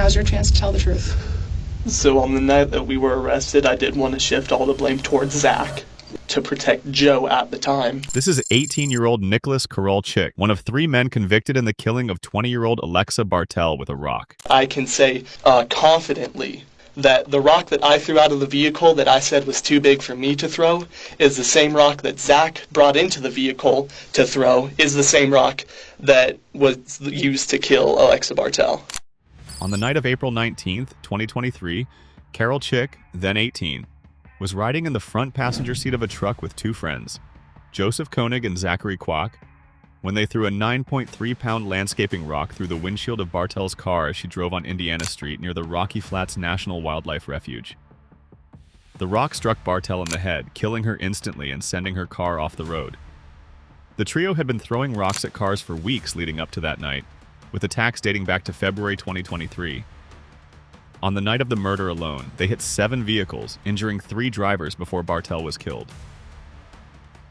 now's your chance to tell the truth. So on the night that we were arrested, I did want to shift all the blame towards Zach to protect Joe at the time. This is 18-year-old Nicholas Kowalczyk, one of 3 men convicted in the killing of 20-year-old Alexa Bartel with a rock. I can say confidently that the rock that I threw out of the vehicle that I said was too big for me to throw is the same rock that Zach brought into the vehicle to throw, is the same rock that was used to kill Alexa Bartel. On the night of April 19th, 2023, Kowalczyk, then 18, was riding in the front passenger seat of a truck with 2 friends, Joseph Koenig and Zachary Kwok, when they threw a 9.3-pound landscaping rock through the windshield of Bartel's car as she drove on Indiana Street near the Rocky Flats National Wildlife Refuge. The rock struck Bartel in the head, killing her instantly and sending her car off the road. The trio had been throwing rocks at cars for weeks leading up to that night, with attacks dating back to February 2023. On the night of the murder alone, they hit 7 vehicles, injuring 3 drivers before Bartel was killed.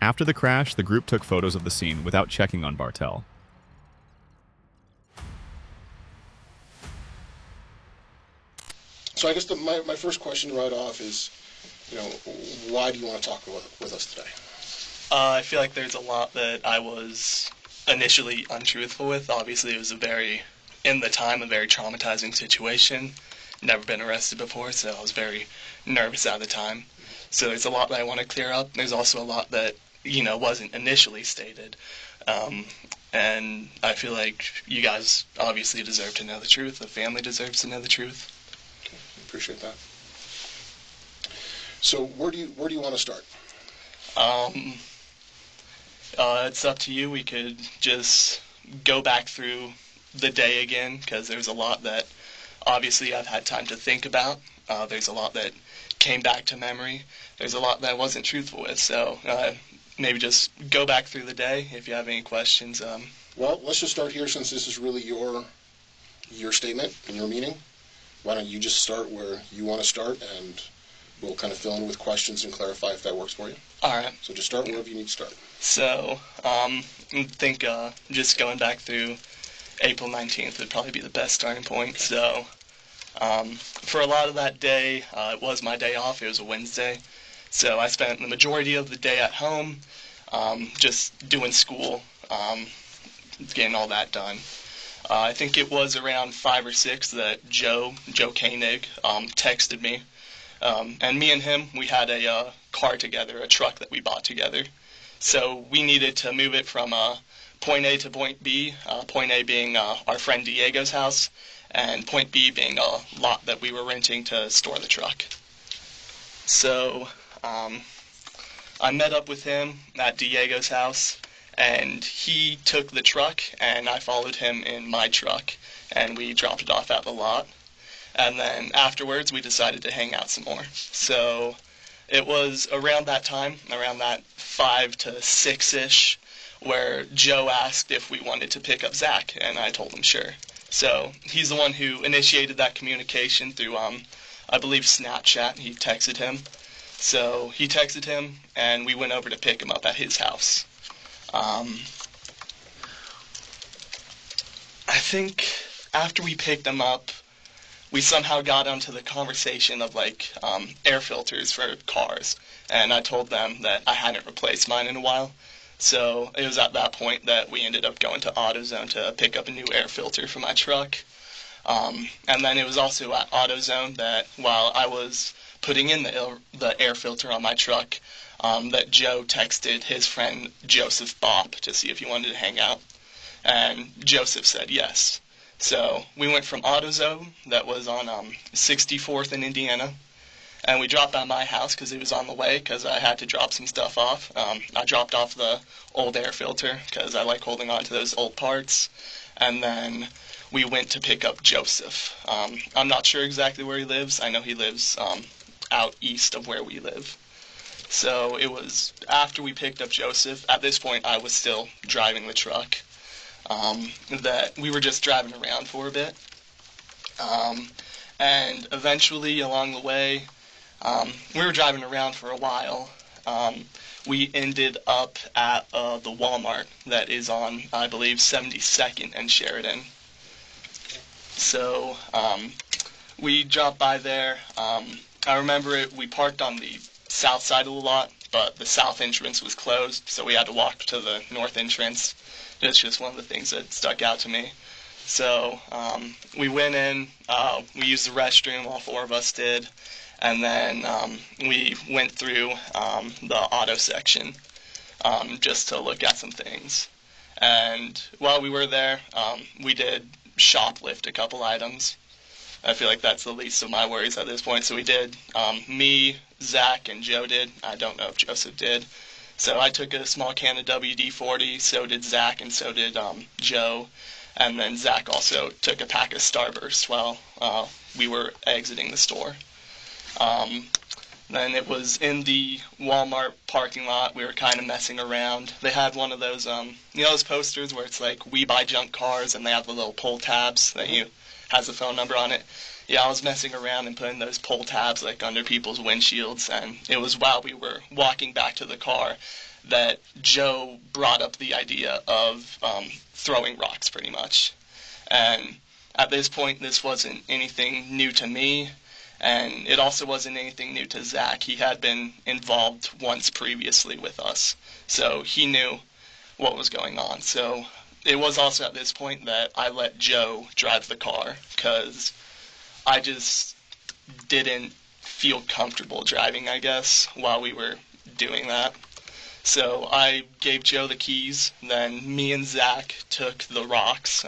After the crash, the group took photos of the scene without checking on Bartel. So I guess my first question right off is, why do you want to talk with us today? I feel like there's a lot that I was initially untruthful with. Obviously, it was a very traumatizing situation. Never been arrested before, so I was very nervous at the time. So there's a lot that I want to clear up. There's also a lot that, wasn't initially stated. And I feel like you guys obviously deserve to know the truth. The family deserves to know the truth. Okay, appreciate that. So where do you want to start? It's up to you. We could just go back through the day again, because there's a lot that obviously I've had time to think about. There's a lot that came back to memory. There's a lot that I wasn't truthful with. So maybe just go back through the day if you have any questions. Well, let's just start here, since this is really your statement and your meaning. Why don't you just start where you want to start, and we'll kind of fill in with questions and clarify if that works for you. All right. So just start wherever you need to start. So I think just going back through April 19th would probably be the best starting point. So for a lot of that day, it was my day off. It was a Wednesday. So I spent the majority of the day at home, just doing school, getting all that done. I think it was around 5 or 6 that Joe Koenig, texted me. And me and him, we had a car together, a truck that we bought together. So we needed to move it from point A to point B, point A being our friend Diego's house, and point B being a lot that we were renting to store the truck. So I met up with him at Diego's house, and he took the truck, and I followed him in my truck, and we dropped it off at the lot. And then afterwards, we decided to hang out some more. So it was around that time, around that 5 to 6-ish, where Joe asked if we wanted to pick up Zach, and I told him sure. So he's the one who initiated that communication through, I believe, Snapchat. He texted him. So he texted him, and we went over to pick him up at his house. I think after we picked him up, we somehow got onto the conversation of air filters for cars, and I told them that I hadn't replaced mine in a while. So it was at that point that we ended up going to AutoZone to pick up a new air filter for my truck. And then it was also at AutoZone that while I was putting in the air filter on my truck, that Joe texted his friend Joseph Bopp to see if he wanted to hang out. And Joseph said yes. So we went from AutoZone, that was on 64th in Indiana, and we dropped by my house because it was on the way because I had to drop some stuff off. I dropped off the old air filter because I like holding on to those old parts. And then we went to pick up Joseph. I'm not sure exactly where he lives. I know he lives out east of where we live. So it was after we picked up Joseph. At this point, I was still driving the truck. That we were just driving around for a bit. And eventually, along the way, we were driving around for a while. We ended up at the Walmart that is on, I believe, 72nd and Sheridan. So we dropped by there. I remember we parked on the south side of the lot, but the south entrance was closed, so we had to walk to the north entrance. It's just one of the things that stuck out to me. So we went in, we used the restroom, all four of us did, and then we went through the auto section just to look at some things. And while we were there, we did shoplift a couple items. I feel like that's the least of my worries at this point. So we did, me, Zach, and Joe did. I don't know if Joseph did. So I took a small can of WD-40, so did Zach, and so did Joe. And then Zach also took a pack of Starburst while we were exiting the store. Then it was in the Walmart parking lot. We were kind of messing around. They had one of those, those posters where it's like, we buy junk cars, and they have the little pull tabs that has the phone number on it. Yeah, I was messing around and putting those pull tabs like under people's windshields, and it was while we were walking back to the car that Joe brought up the idea of throwing rocks, pretty much. And at this point, this wasn't anything new to me, and it also wasn't anything new to Zach. He had been involved once previously with us, so he knew what was going on. So it was also at this point that I let Joe drive the car, because I just didn't feel comfortable driving, I guess, while we were doing that. So I gave Joe the keys, then me and Zach took the rocks.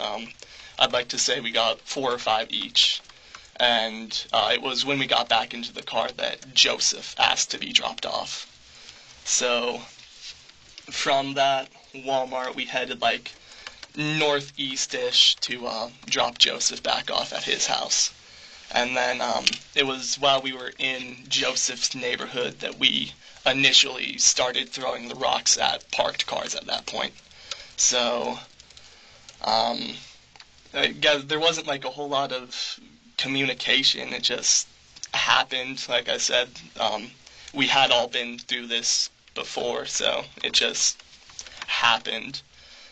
I'd like to say we got 4 or 5 each. And it was when we got back into the car that Joseph asked to be dropped off. So from that Walmart, we headed like northeast-ish to drop Joseph back off at his house. And then it was while we were in Joseph's neighborhood that we initially started throwing the rocks at parked cars at that point. So there wasn't like a whole lot of communication. It just happened. Like I said, we had all been through this before, so it just happened.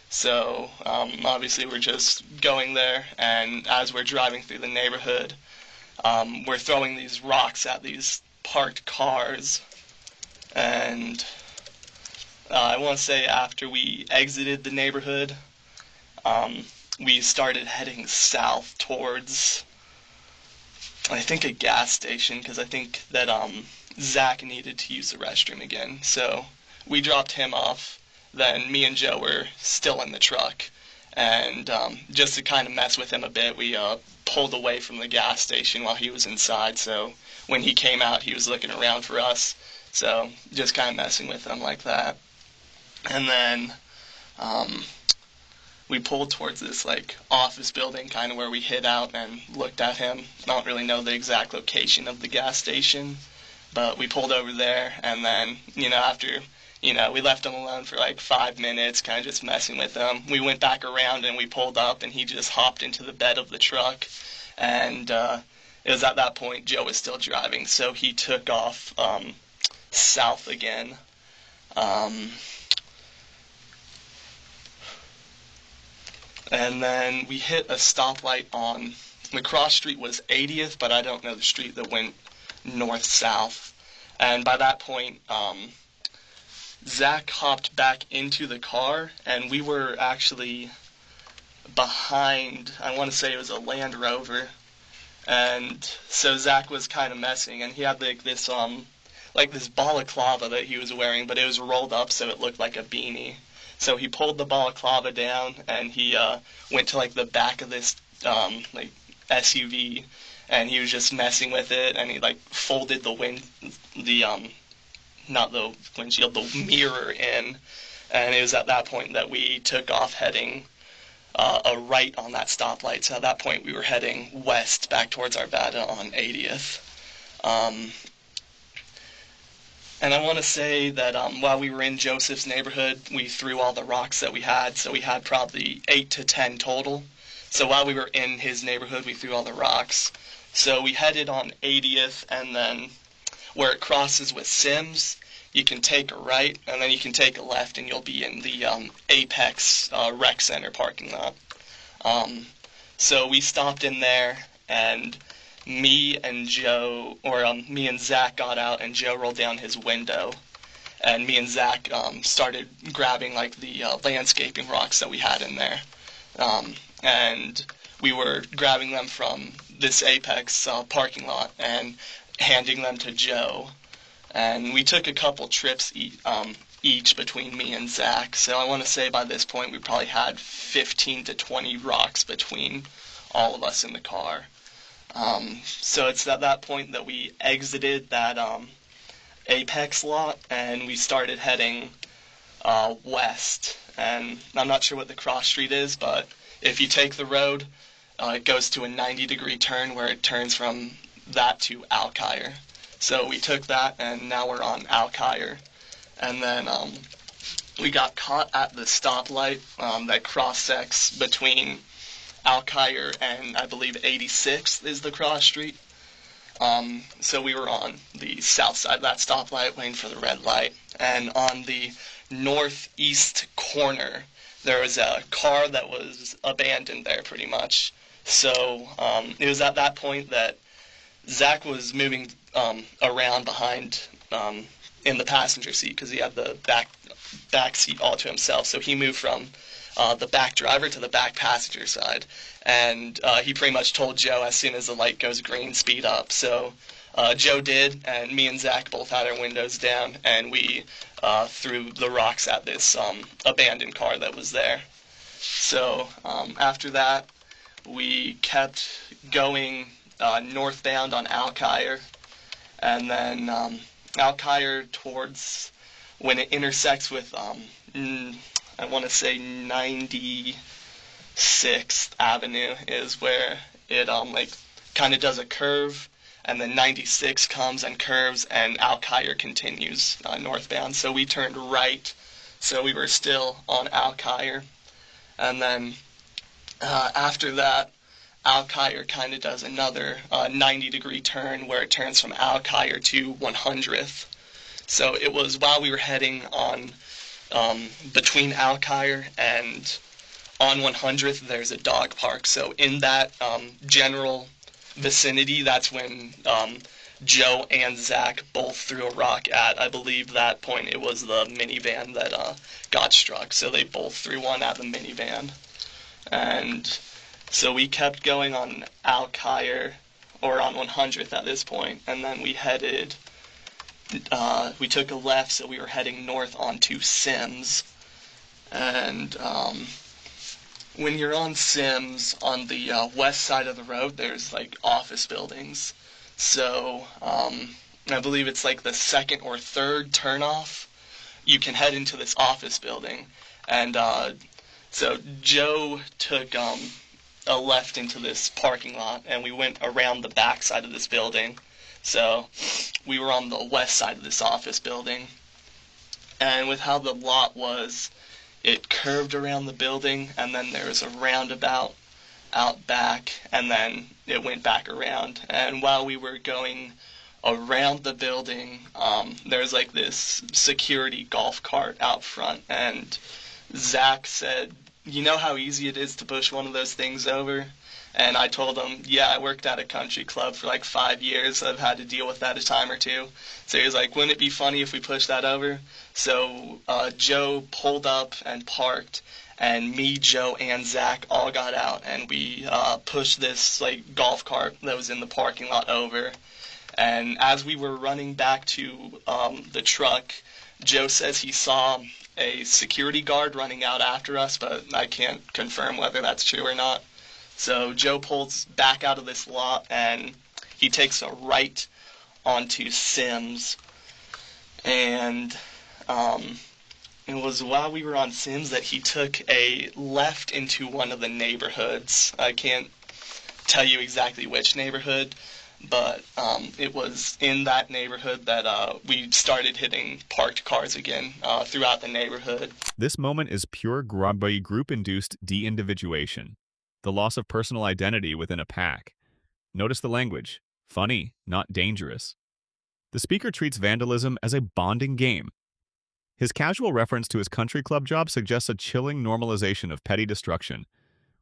So obviously we're just going there, and as we're driving through the neighborhood, we're throwing these rocks at these parked cars. And I want to say after we exited the neighborhood, we started heading south towards, I think, a gas station, because I think that Zach needed to use the restroom again. So we dropped him off. Then me and Joe were still in the truck, and just to kind of mess with him a bit, we pulled away from the gas station while he was inside, so when he came out, he was looking around for us, so just kind of messing with him like that. And then we pulled towards this like office building, kind of where we hid out and looked at him. I don't really know the exact location of the gas station, but we pulled over there, and then, after we left him alone for like 5 minutes, kind of just messing with him. We went back around and we pulled up, and he just hopped into the bed of the truck. And it was at that point Joe was still driving, so he took off south again. And then we hit a stoplight on the cross street was 80th, but I don't know the street that went north-south. And by that point, Zach hopped back into the car, and we were actually behind, I want to say it was a Land Rover, and so Zach was kind of messing, and he had this balaclava that he was wearing, but it was rolled up so it looked like a beanie. So he pulled the balaclava down, and he went to like the back of this SUV, and he was just messing with it, and he like folded not the windshield, the mirror in, and it was at that point that we took off heading a right on that stoplight. So at that point we were heading west back towards Arvada on 80th. And I want to say that while we were in Joseph's neighborhood, we threw all the rocks that we had, so we had probably 8 to 10 total. So while we were in his neighborhood, we threw all the rocks. So we headed on 80th, and then where it crosses with Sims, you can take a right, and then you can take a left, and you'll be in the Apex Rec Center parking lot. So we stopped in there, and me and Zach got out, and Joe rolled down his window, and me and Zach started grabbing like the landscaping rocks that we had in there, and we were grabbing them from this Apex parking lot and handing them to Joe. And we took a couple trips each between me and Zach. So I want to say by this point we probably had 15 to 20 rocks between all of us in the car. So it's at that point that we exited that Apex lot and we started heading west. And I'm not sure what the cross street is, but if you take the road, it goes to a 90-degree turn where it turns from that to Alkire. So we took that, and now we're on Alkire. And then we got caught at the stoplight that cross-sects between Alkire and I believe 86th is the cross street. So we were on the south side of that stoplight waiting for the red light. And on the northeast corner, there was a car that was abandoned there pretty much. So it was at that point that Zach was moving around behind in the passenger seat because he had the back seat all to himself. So he moved from the back driver to the back passenger side. And he pretty much told Joe as soon as the light goes green, speed up. So Joe did, and me and Zach both had our windows down, and we threw the rocks at this abandoned car that was there. So after that, we kept going northbound on Alkire, and then Alkire towards when it intersects with I want to say 96th Avenue is where it like kind of does a curve, and then 96 comes and curves, and Alkire continues northbound. So we turned right, so we were still on Alkire, and then after that, Alkire kind of does another 90-degree turn where it turns from Alkire to 100th. So it was while we were heading on between Alkire and on 100th, there's a dog park. So in that general vicinity, that's when Joe and Zach both threw a rock at. I believe that point it was the minivan that got struck. So they both threw one at the minivan. And so we kept going on Alkire, or on 100th at this point, and then we headed, we took a left, so we were heading north onto Sims. And when you're on Sims, on the west side of the road, there's like office buildings. So I believe it's like the second or third turnoff, you can head into this office building. And so Joe took a left into this parking lot, and we went around the back side of this building. So we were on the west side of this office building. And with how the lot was, it curved around the building, and then there was a roundabout out back, and then it went back around. And while we were going around the building, there was like this security golf cart out front, and Zach said, "You know how easy it is to push one of those things over?" And I told him, "Yeah, I worked at a country club for like 5 years. I've had to deal with that a time or two." So he was like, "Wouldn't it be funny if we pushed that over?" So Joe pulled up and parked, and me, Joe, and Zach all got out, and we pushed this like golf cart that was in the parking lot over. And as we were running back to the truck, Joe says he saw a security guard running out after us, but I can't confirm whether that's true or not. So Joe pulls back out of this lot, and he takes a right onto Sims. And it was while we were on Sims that he took a left into one of the neighborhoods. I can't tell you exactly which neighborhood, but it was in that neighborhood that we started hitting parked cars again throughout the neighborhood. This moment is pure group-induced de-individuation, the loss of personal identity within a pack. Notice the language. Funny, not dangerous. The speaker treats vandalism as a bonding game. His casual reference to his country club job suggests a chilling normalization of petty destruction.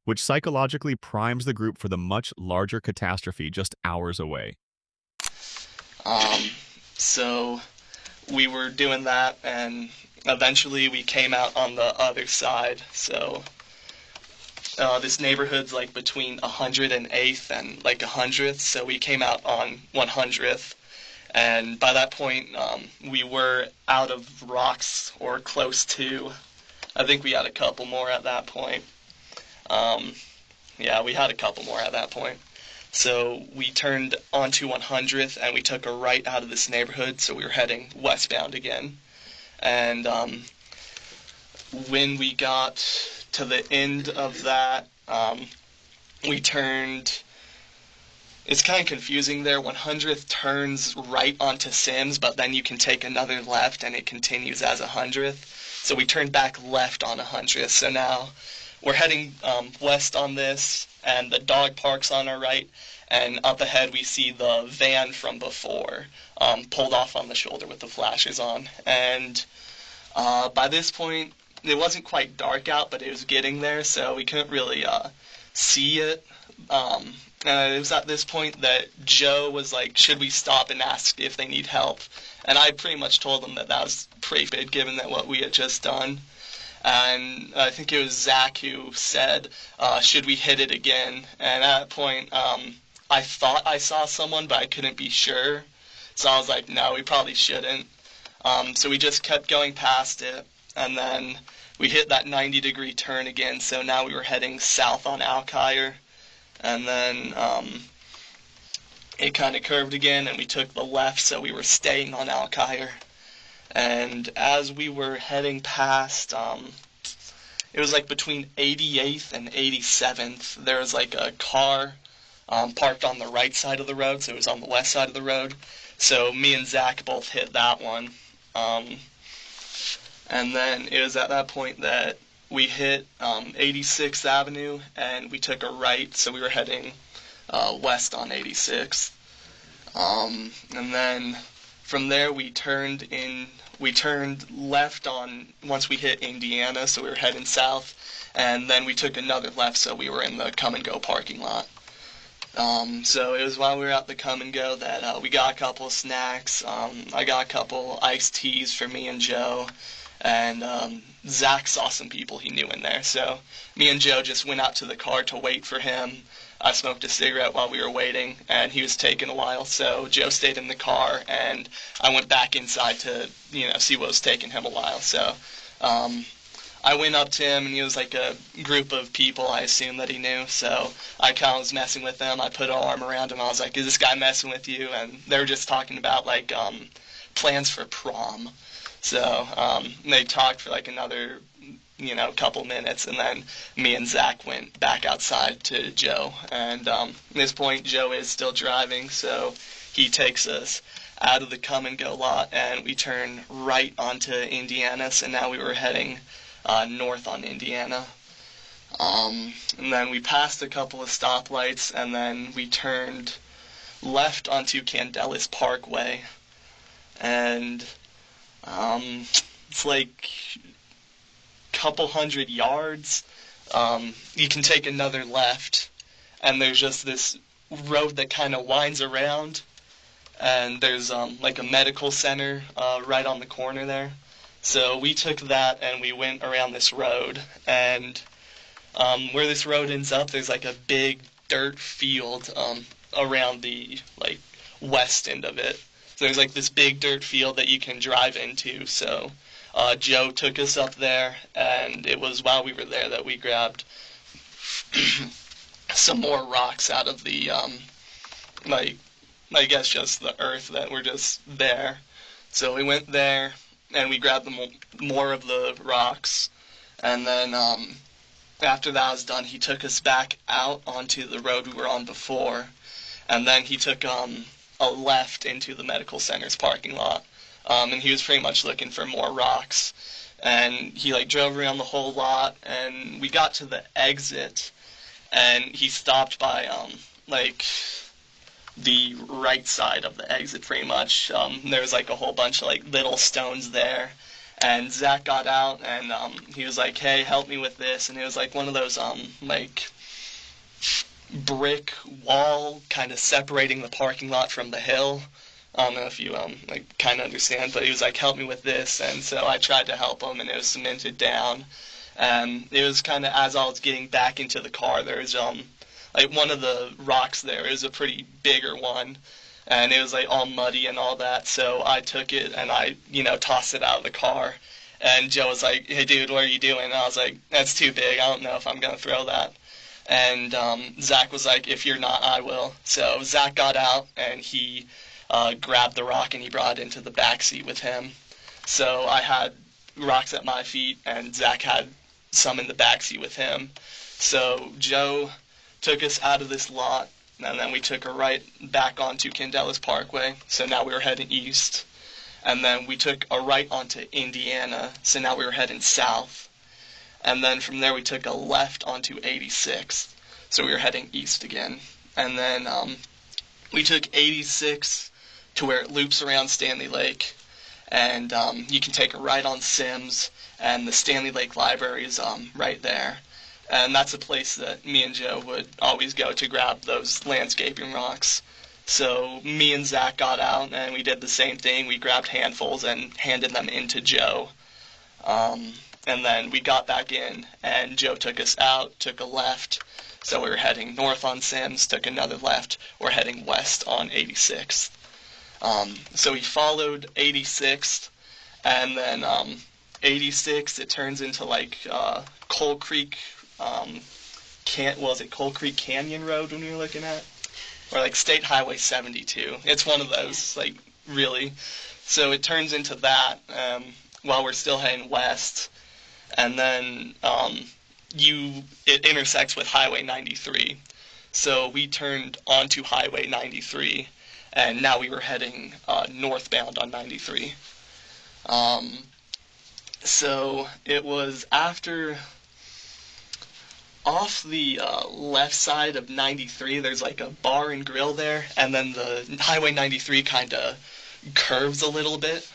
which psychologically primes the group for the much larger catastrophe just hours away. So we were doing that, and eventually we came out on the other side. So this neighborhood's like between 108th and like 100th, so we came out on 100th. And by that point, we were out of rocks, or close to. I think we had a couple more at that point. Yeah, we had a couple more at that point. So we turned onto 100th, and we took a right out of this neighborhood, so we were heading westbound again. And when we got to the end of that, we turned... It's kind of confusing there. 100th turns right onto Sims, but then you can take another left, and it continues as 100th. So we turned back left on 100th. So now we're heading west on this, and the dog park's on our right, and up ahead we see the van from before, pulled off on the shoulder with the flashes on. And by this point, it wasn't quite dark out, but it was getting there, so we couldn't really see it. It was at this point that Joe was like, should we stop and ask if they need help? And I pretty much told them that was pretty big, given that what we had just done. And I think it was Zach who said, should we hit it again? And at that point, I thought I saw someone, but I couldn't be sure. So I was like, no, we probably shouldn't. So we just kept going past it, and then we hit that 90-degree turn again, so now we were heading south on Alkire. And then it kind of curved again, and we took the left, so we were staying on Alkire. And as we were heading past, it was like between 88th and 87th, there was like a car parked on the right side of the road, so it was on the west side of the road. So me and Zach both hit that one. And then it was at that point that we hit 86th Avenue, and we took a right, so we were heading west on 86th. And then from there we turned left on, once we hit Indiana, so we were heading south, and then we took another left, so we were in the Come and Go parking lot. So it was while we were at the Come and Go that we got a couple of snacks. I got a couple iced teas for me and Joe, and Zach saw some people he knew in there, so me and Joe just went out to the car to wait for him. I smoked a cigarette while we were waiting, and he was taking a while, so Joe stayed in the car, and I went back inside to, see what was taking him a while. So I went up to him, and he was like a group of people, I assume, that he knew, so I kind of was messing with them. I put an arm around him. I was like, is this guy messing with you? And they were just talking about, like, plans for prom. So they talked for like another, couple minutes, and then me and Zach went back outside to Joe. And at this point, Joe is still driving, so he takes us out of the Come and Go lot, and we turn right onto Indiana. So now we were heading north on Indiana. And then we passed a couple of stoplights, and then we turned left onto Candelas Parkway. And it's like a couple hundred yards. You can take another left, and there's just this road that kind of winds around, and there's like a medical center right on the corner there. So we took that, and we went around this road, and where this road ends up, there's like a big dirt field around the like west end of it. So there's like this big dirt field that you can drive into. So Joe took us up there, and it was while we were there that we grabbed some more rocks out of the, like, I guess just the earth that were just there. So we went there, and we grabbed more of the rocks, and then after that was done, he took us back out onto the road we were on before, and then he took a left into the medical center's parking lot, and he was pretty much looking for more rocks, and he like drove around the whole lot, and we got to the exit, and he stopped by like the right side of the exit pretty much. There was like a whole bunch of like little stones there, and Zach got out, and he was like, hey, help me with this. And it was like one of those like brick wall kind of separating the parking lot from the hill. I don't know if you like kind of understand, but he was like, help me with this, and so I tried to help him, and it was cemented down. And it was kind of, as I was getting back into the car, there was like one of the rocks there. It was a pretty bigger one, and it was like all muddy and all that. So I took it and I tossed it out of the car. And Joe was like, hey dude, what are you doing? And I was like, that's too big. I don't know if I'm gonna throw that. And Zach was like, if you're not, I will. So Zach got out and he grabbed the rock and he brought it into the back seat with him. So I had rocks at my feet and Zach had some in the back seat with him. So Joe took us out of this lot, and then we took a right back onto Candelas Parkway. So now we were heading east. And then we took a right onto Indiana. So now we were heading south. And then from there we took a left onto 86th. So we were heading east again. And then we took 86 to where it loops around Stanley Lake. And you can take a right on Sims, and the Stanley Lake Library is right there. And that's a place that me and Joe would always go to grab those landscaping rocks. So me and Zach got out, and we did the same thing. We grabbed handfuls and handed them into Joe. And then we got back in, and Joe took us out, took a left. So we were heading north on Sims, took another left. We're heading west on 86th. So we followed 86th, and then 86th, it turns into like Coal Creek, Coal Creek Canyon Road when we were looking at? Or like State Highway 72. It's one of those, like, really. So it turns into that while we're still heading west. And then it intersects with Highway 93. So we turned onto Highway 93, and now we were heading northbound on 93. So it was off the left side of 93, there's like a bar and grill there, and then the Highway 93 kind of curves a little bit.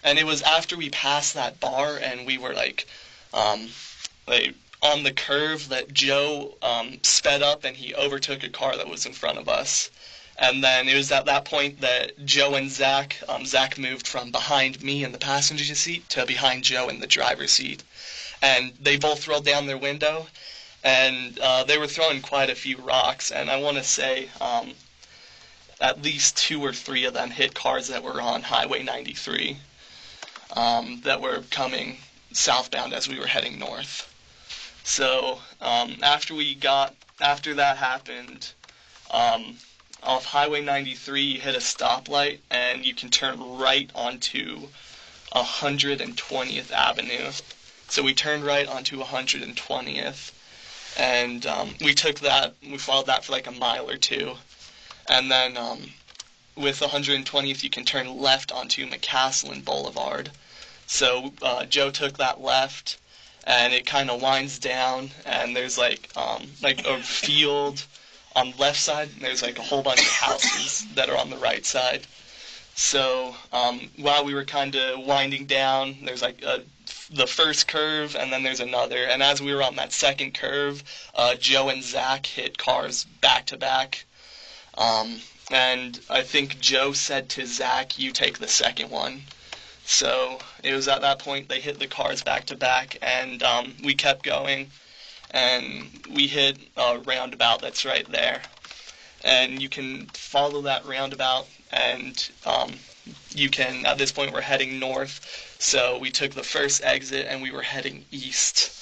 And it was after we passed that bar and we were like on the curve that Joe sped up and he overtook a car that was in front of us. And then it was at that point that Joe and Zach moved from behind me in the passenger seat to behind Joe in the driver's seat. And they both rolled down their window, and they were throwing quite a few rocks. And I want to say at least 2 or 3 of them hit cars that were on Highway 93 that were coming southbound as we were heading north. So after that happened, off Highway 93, you hit a stoplight, and you can turn right onto 120th Avenue. So we turned right onto 120th, and we followed that for like a mile or 2. And then with 120th, you can turn left onto McCaslin Boulevard. So Joe took that left, and it kind of winds down, and there's like a field on the left side, and there's like a whole bunch of houses that are on the right side. So while we were kind of winding down, there's like the first curve, and then there's another. And as we were on that second curve, Joe and Zach hit cars back to back. And I think Joe said to Zach, you take the second one. So it was at that point they hit the cars back to back, and we kept going, and we hit a roundabout that's right there. And you can follow that roundabout, and you can, at this point we're heading north, so we took the first exit and we were heading east.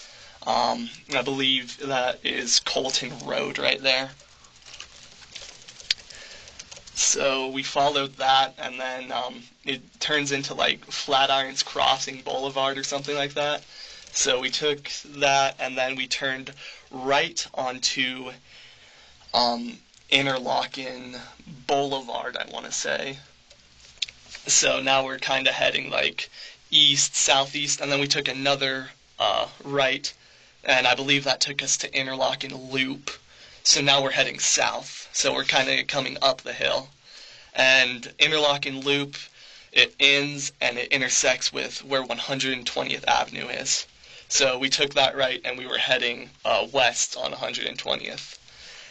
I believe that is Colton Road right there. So we followed that, and then it turns into like Flatirons Crossing Boulevard or something like that. So we took that, and then we turned right onto Interlochen Boulevard, I want to say. So now we're kind of heading like east, southeast, and then we took another right, and I believe that took us to Interlochen Loop. So now we're heading south. So we're kind of coming up the hill. And Interlochen Loop, it ends and it intersects with where 120th Avenue is. So we took that right and we were heading west on 120th.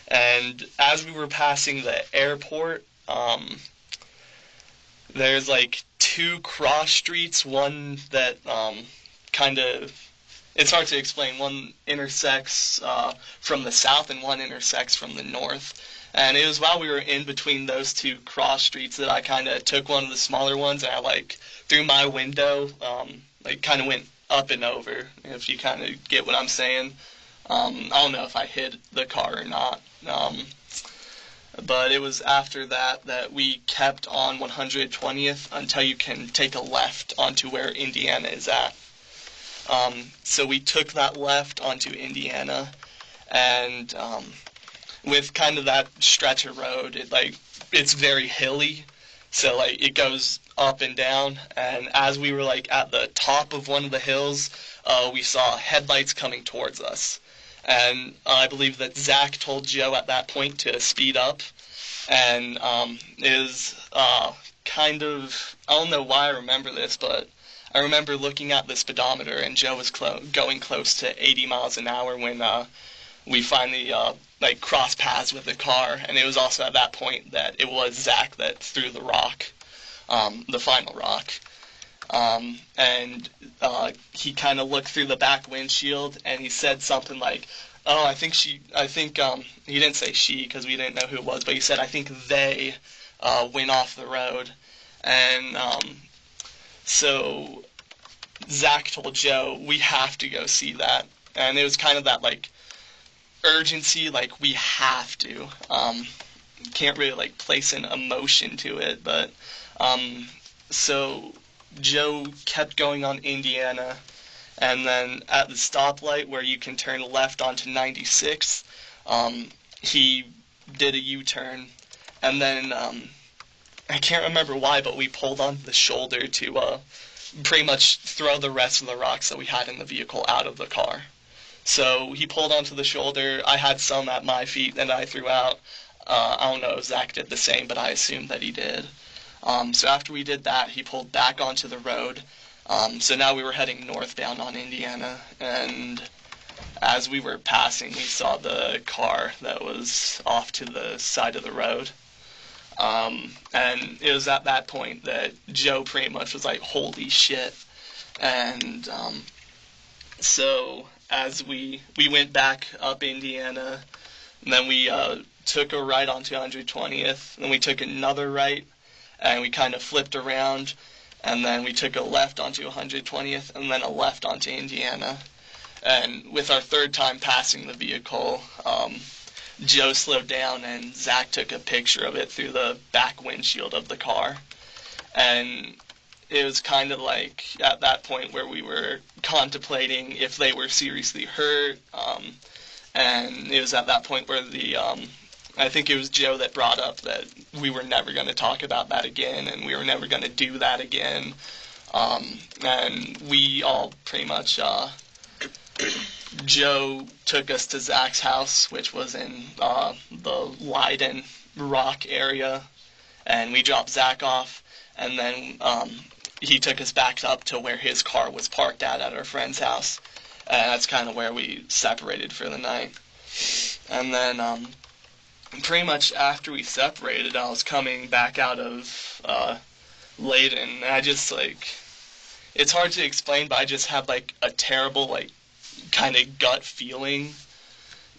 And as we were passing the airport, there's like two cross streets, one that kind of, it's hard to explain. One intersects from the south and one intersects from the north. And it was while we were in between those two cross streets that I kind of took one of the smaller ones and I like through my window, like kind of went up and over, if you kind of get what I'm saying. I don't know if I hit the car or not. But it was after that that we kept on 120th until you can take a left onto where Indiana is at. So we took that left onto Indiana, and with kind of that stretch of road, it's very hilly, so like it goes up and down. And as we were like at the top of one of the hills, we saw headlights coming towards us. And I believe that Zach told Joe at that point to speed up, and it was kind of, I don't know why I remember this, but I remember looking at the speedometer and Joe was going close to 80 miles an hour when we finally like crossed paths with the car. And it was also at that point that it was Zach that threw the rock, the final rock. And he kind of looked through the back windshield and he said something like, oh, I think he didn't say she because we didn't know who it was, but he said, I think they went off the road. And so Zach told Joe, we have to go see that. And it was kind of that like urgency, like we have to. Can't really like place an emotion to it, but so Joe kept going on Indiana, and then at the stoplight where you can turn left onto 96, he did a U-turn, and then I can't remember why, but we pulled onto the shoulder to pretty much throw the rest of the rocks that we had in the vehicle out of the car. So he pulled onto the shoulder. I had some at my feet that I threw out. I don't know if Zach did the same, but I assumed that he did. So after we did that, he pulled back onto the road. So now we were heading northbound on Indiana, and as we were passing, we saw the car that was off to the side of the road. And it was at that point that Joe pretty much was like, holy shit. And so as we went back up Indiana, and then we took a right onto 120th, and we took another right, and we kind of flipped around, and then we took a left onto 120th, and then a left onto Indiana. And with our third time passing the vehicle, Joe slowed down, and Zach took a picture of it through the back windshield of the car. And it was kind of like at that point where we were contemplating if they were seriously hurt. And it was at that point where I think it was Joe that brought up that we were never going to talk about that again, and we were never going to do that again. And we all pretty much, Joe took us to Zach's house, which was in the Leiden Rock area, and we dropped Zach off, and then he took us back up to where his car was parked at our friend's house. And that's kind of where we separated for the night. And then pretty much after we separated, I was coming back out of Leiden, and I just like, it's hard to explain, but I just had like a terrible like kind of gut feeling.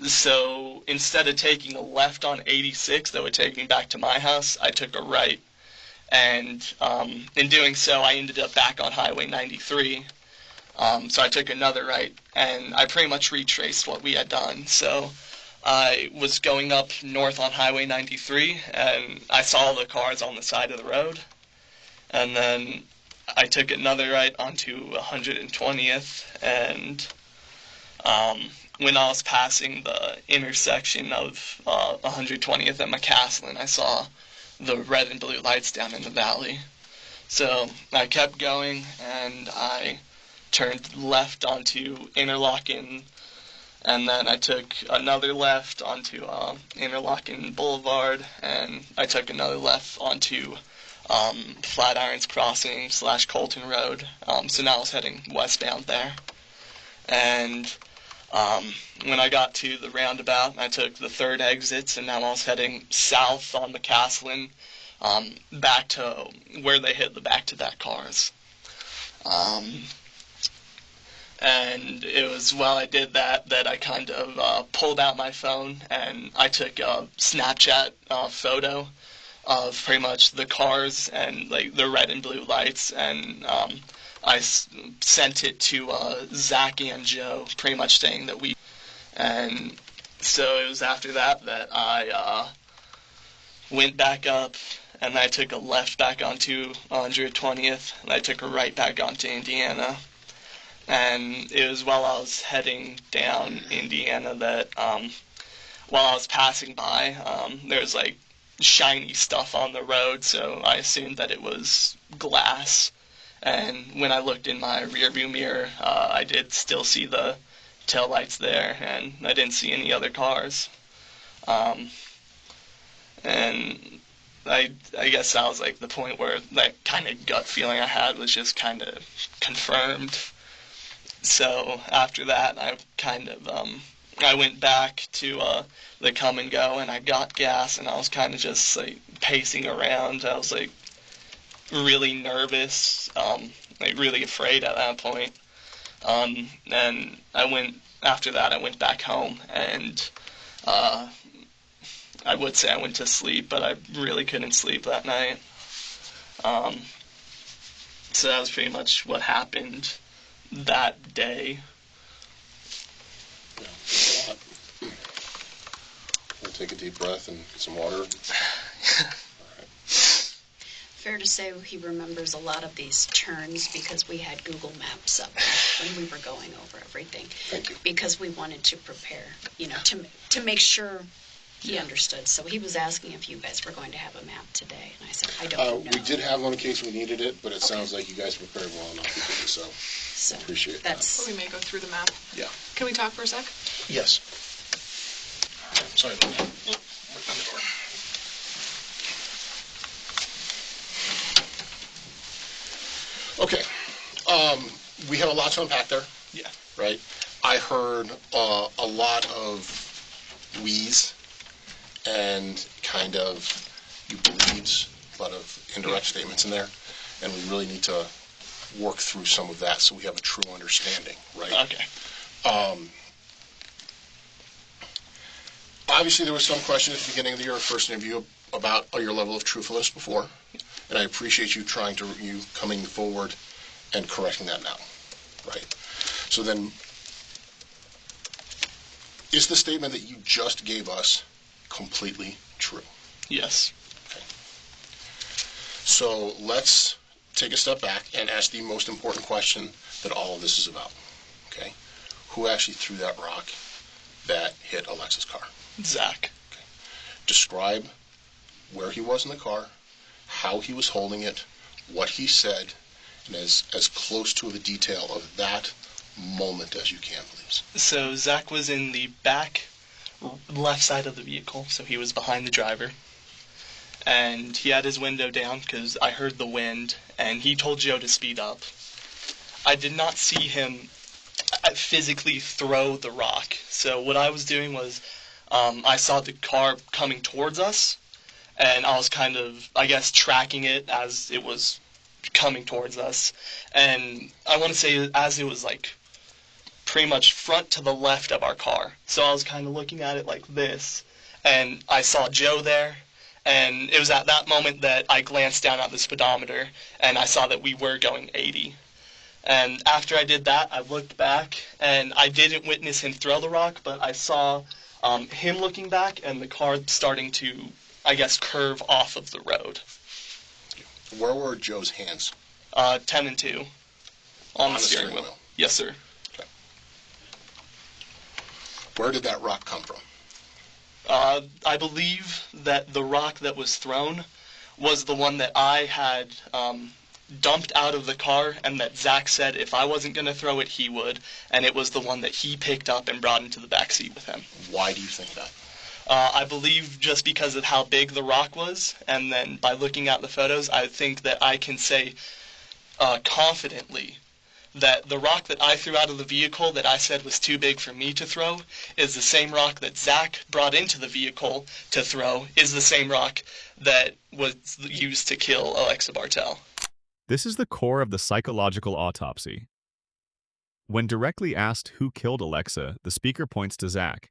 So instead of taking a left on 86 that would take me back to my house, I took a right. And in doing so, I ended up back on Highway 93. So I took another right, and I pretty much retraced what we had done. So I was going up north on Highway 93, and I saw the cars on the side of the road. And then I took another right onto 120th, and when I was passing the intersection of 120th and McCaslin, I saw the red and blue lights down in the valley. So I kept going, and I turned left onto Interlochen, and then I took another left onto Interlochen Boulevard, and I took another left onto Flatirons Crossing / Colton Road. So now I was heading westbound there. And When I got to the roundabout, I took the third exit, and now I was heading south on McCaslin, back to where they hit the back-to-back cars. And it was while I did that I kind of pulled out my phone and I took a Snapchat photo of pretty much the cars and like the red and blue lights, and I sent it to Zach and Joe, pretty much saying that we. And so it was after that I went back up and I took a left back onto 120th and I took a right back onto Indiana. And it was while I was heading down Indiana that, while I was passing by, there was like shiny stuff on the road, so I assumed that it was glass. And when I looked in my rearview mirror, I did still see the taillights there, and I didn't see any other cars. And I guess that was like the point where that kind of gut feeling I had was just kind of confirmed. So after that, I kind of, I went back to the come and go, and I got gas, and I was kind of just like pacing around. I was like really nervous, like really afraid at that point. And after that, I went back home, and I would say I went to sleep, but I really couldn't sleep that night. So that was pretty much what happened that day. Yeah, a lot. We'll take a deep breath and get some water. All right. Fair to say he remembers a lot of these turns because we had Google Maps up when we were going over everything. Thank you. Because we wanted to prepare, to make sure he understood. So he was asking if you guys were going to have a map today, and I said, I don't know. We did have one in case we needed it, but it sounds like you guys prepared well enough to do so. So Appreciate that's Well, we may go through the map. Yeah. Can we talk for a sec? Yes. Sorry about that. Okay. We have a lot to unpack there. Yeah. Right? I heard a lot of wheeze and kind of you believes, a lot of indirect statements in there, and we really need to work through some of that so we have a true understanding, right? Okay. Obviously, there was some question at the beginning of your first interview about your level of truthfulness before, and I appreciate you coming forward and correcting that now, right? So then, is the statement that you just gave us completely true? Yes. Okay. So let's take a step back and ask the most important question that all of this is about, okay? Who actually threw that rock that hit Alexa's car? Zach. Okay. Describe where he was in the car, how he was holding it, what he said, and as close to the detail of that moment as you can, please. So Zach was in the back left side of the vehicle, so he was behind the driver. And he had his window down because I heard the wind, and he told Joe to speed up. I did not see him physically throw the rock. So what I was doing was I saw the car coming towards us, and I was kind of, I guess, tracking it as it was coming towards us. And I want to say as it was like pretty much front to the left of our car. So I was kind of looking at it like this, and I saw Joe there. And it was at that moment that I glanced down at the speedometer, and I saw that we were going 80. And after I did that, I looked back, and I didn't witness him throw the rock, but I saw him looking back and the car starting to, I guess, curve off of the road. Where were Joe's hands? 10 and 2 on the steering wheel. Yes, sir. Okay. Where did that rock come from? I believe that the rock that was thrown was the one that I had dumped out of the car, and that Zach said if I wasn't going to throw it, he would, and it was the one that he picked up and brought into the back seat with him. Why do you think that? I believe just because of how big the rock was, and then by looking at the photos, I think that I can say confidently that the rock that I threw out of the vehicle that I said was too big for me to throw is the same rock that Zach brought into the vehicle to throw, is the same rock that was used to kill Alexa Bartel. This is the core of the psychological autopsy. When directly asked who killed Alexa, the speaker points to Zach,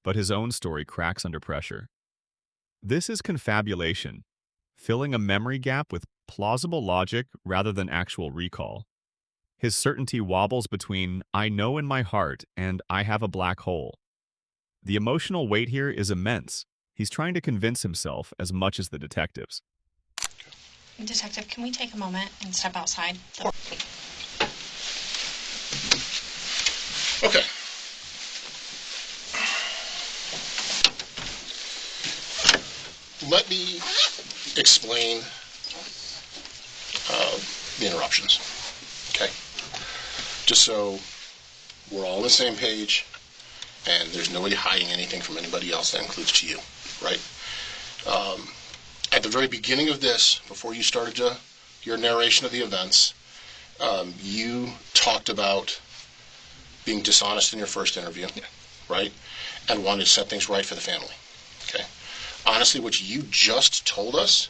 but his own story cracks under pressure. This is confabulation, filling a memory gap with plausible logic rather than actual recall. His certainty wobbles between "I know in my heart" and "I have a black hole." The emotional weight here is immense. He's trying to convince himself as much as the detectives. Detective, can we take a moment and step outside? Okay. Let me explain the interruptions, okay? Just so we're all on the same page and there's nobody hiding anything from anybody else. That includes to you, right? At the very beginning of this, before you started your narration of the events, you talked about being dishonest in your first interview, right? And wanted to set things right for the family, okay? Honestly, what you just told us,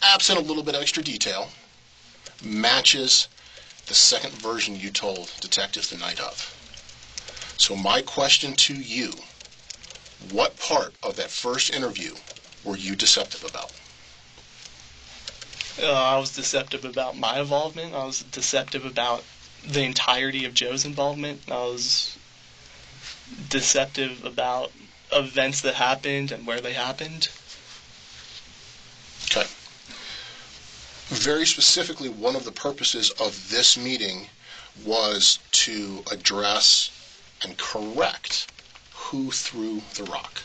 absent a little bit of extra detail, matches the second version you told detectives the night of. So my question to you, what part of that first interview were you deceptive about? I was deceptive about my involvement. I was deceptive about the entirety of Joe's involvement. I was deceptive about events that happened and where they happened. Okay. Very specifically, one of the purposes of this meeting was to address and correct who threw the rock.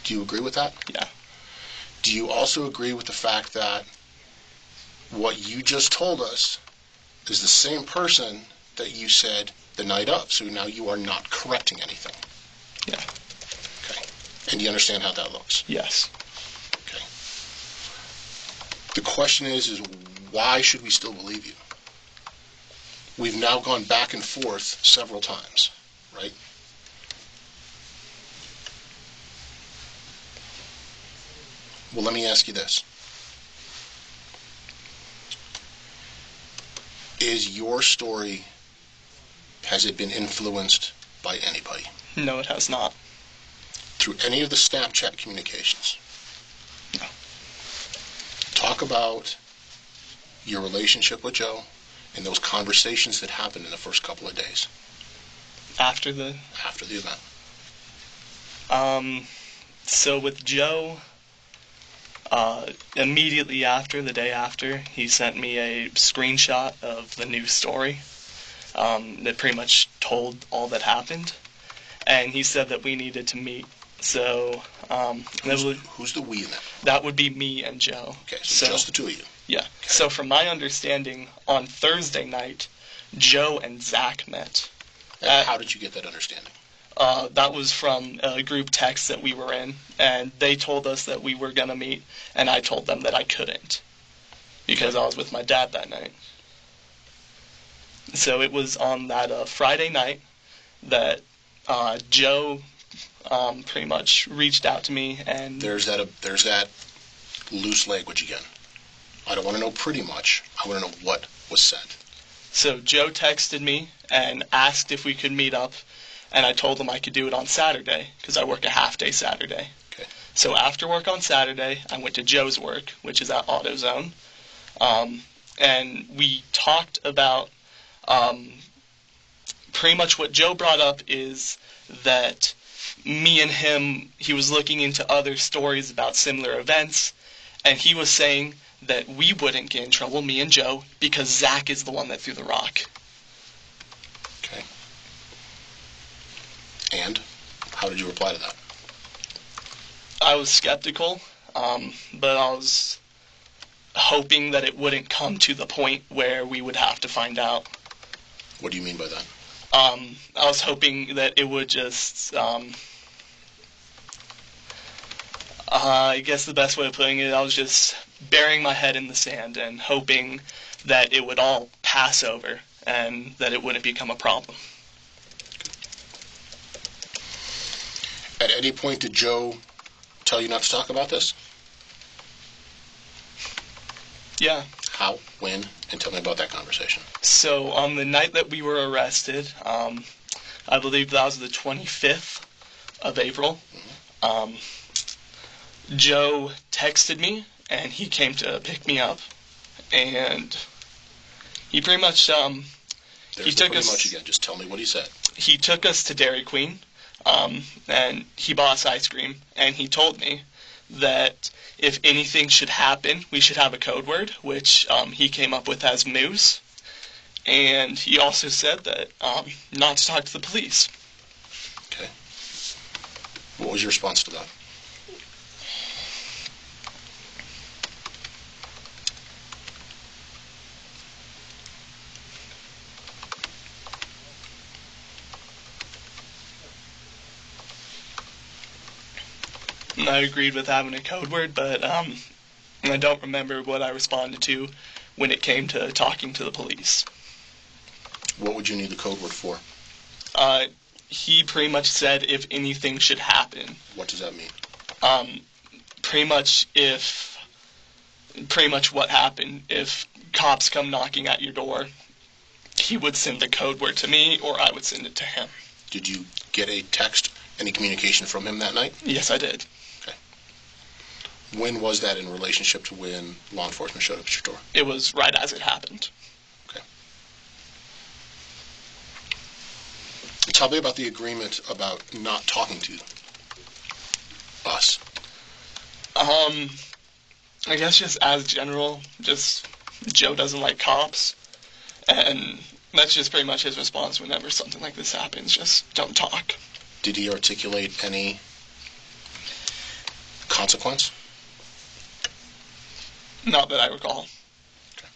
Do you agree with that? Yeah. Do you also agree with the fact that what you just told us is the same person that you said the night of? So now you are not correcting anything. Yeah. Okay. And you understand how that looks? Yes. Okay. The question is why should we still believe you? We've now gone back and forth several times, right? Well, let me ask you this. Is your story, has it been influenced by anybody? No, it has not. Through any of the Snapchat communications? No. Talk about your relationship with Joe and those conversations that happened in the first couple of days. After the event. So with Joe, immediately after, the day after, he sent me a screenshot of the news story that pretty much told all that happened. And he said that we needed to meet. So who's the we in that? That would be me and Joe. Okay, so just the two of you. Yeah. Okay. So from my understanding, on Thursday night, Joe and Zach met. And how did you get that understanding? That was from a group text that we were in, and they told us that we were going to meet, and I told them that I couldn't because I was with my dad that night. So it was on that Friday night that Joe pretty much reached out to me, and there's that loose language again. I don't want to know pretty much. I want to know what was said. So Joe texted me and asked if we could meet up, and I told him I could do it on Saturday because I work a half-day Saturday. Okay. So after work on Saturday, I went to Joe's work, which is at AutoZone, and we talked about pretty much what Joe brought up is that me and him, he was looking into other stories about similar events, and he was saying that we wouldn't get in trouble, me and Joe, because Zach is the one that threw the rock. Okay. And how did you reply to that? I was skeptical, but I was hoping that it wouldn't come to the point where we would have to find out. What do you mean by that? I was hoping that it would just I guess the best way of putting it, I was just burying my head in the sand and hoping that it would all pass over and that it wouldn't become a problem. At any point did Joe tell you not to talk about this? Yeah. How? When? And tell me about that conversation. So on the night that we were arrested, I believe that was the 25th of April, Joe texted me, and he came to pick me up, and he pretty much, There's the pretty much again. Just tell me what he said. He took us to Dairy Queen, and he bought us ice cream, and he told me that if anything should happen, we should have a code word, which he came up with as moose, and he also said that not to talk to the police. Okay. What was your response to that? I agreed with having a code word, but I don't remember what I responded to when it came to talking to the police. What would you need the code word for? He pretty much said if anything should happen. What does that mean? Pretty much what happened, if cops come knocking at your door, he would send the code word to me or I would send it to him. Did you get a text, any communication from him that night? Yes, I did. Okay. When was that in relationship to when law enforcement showed up at your door? It was right as it happened. Okay. Tell me about the agreement about not talking to us. I guess just as general, just Joe doesn't like cops, and that's just pretty much his response whenever something like this happens, just don't talk. Did he articulate any consequence? Not that I recall. Okay.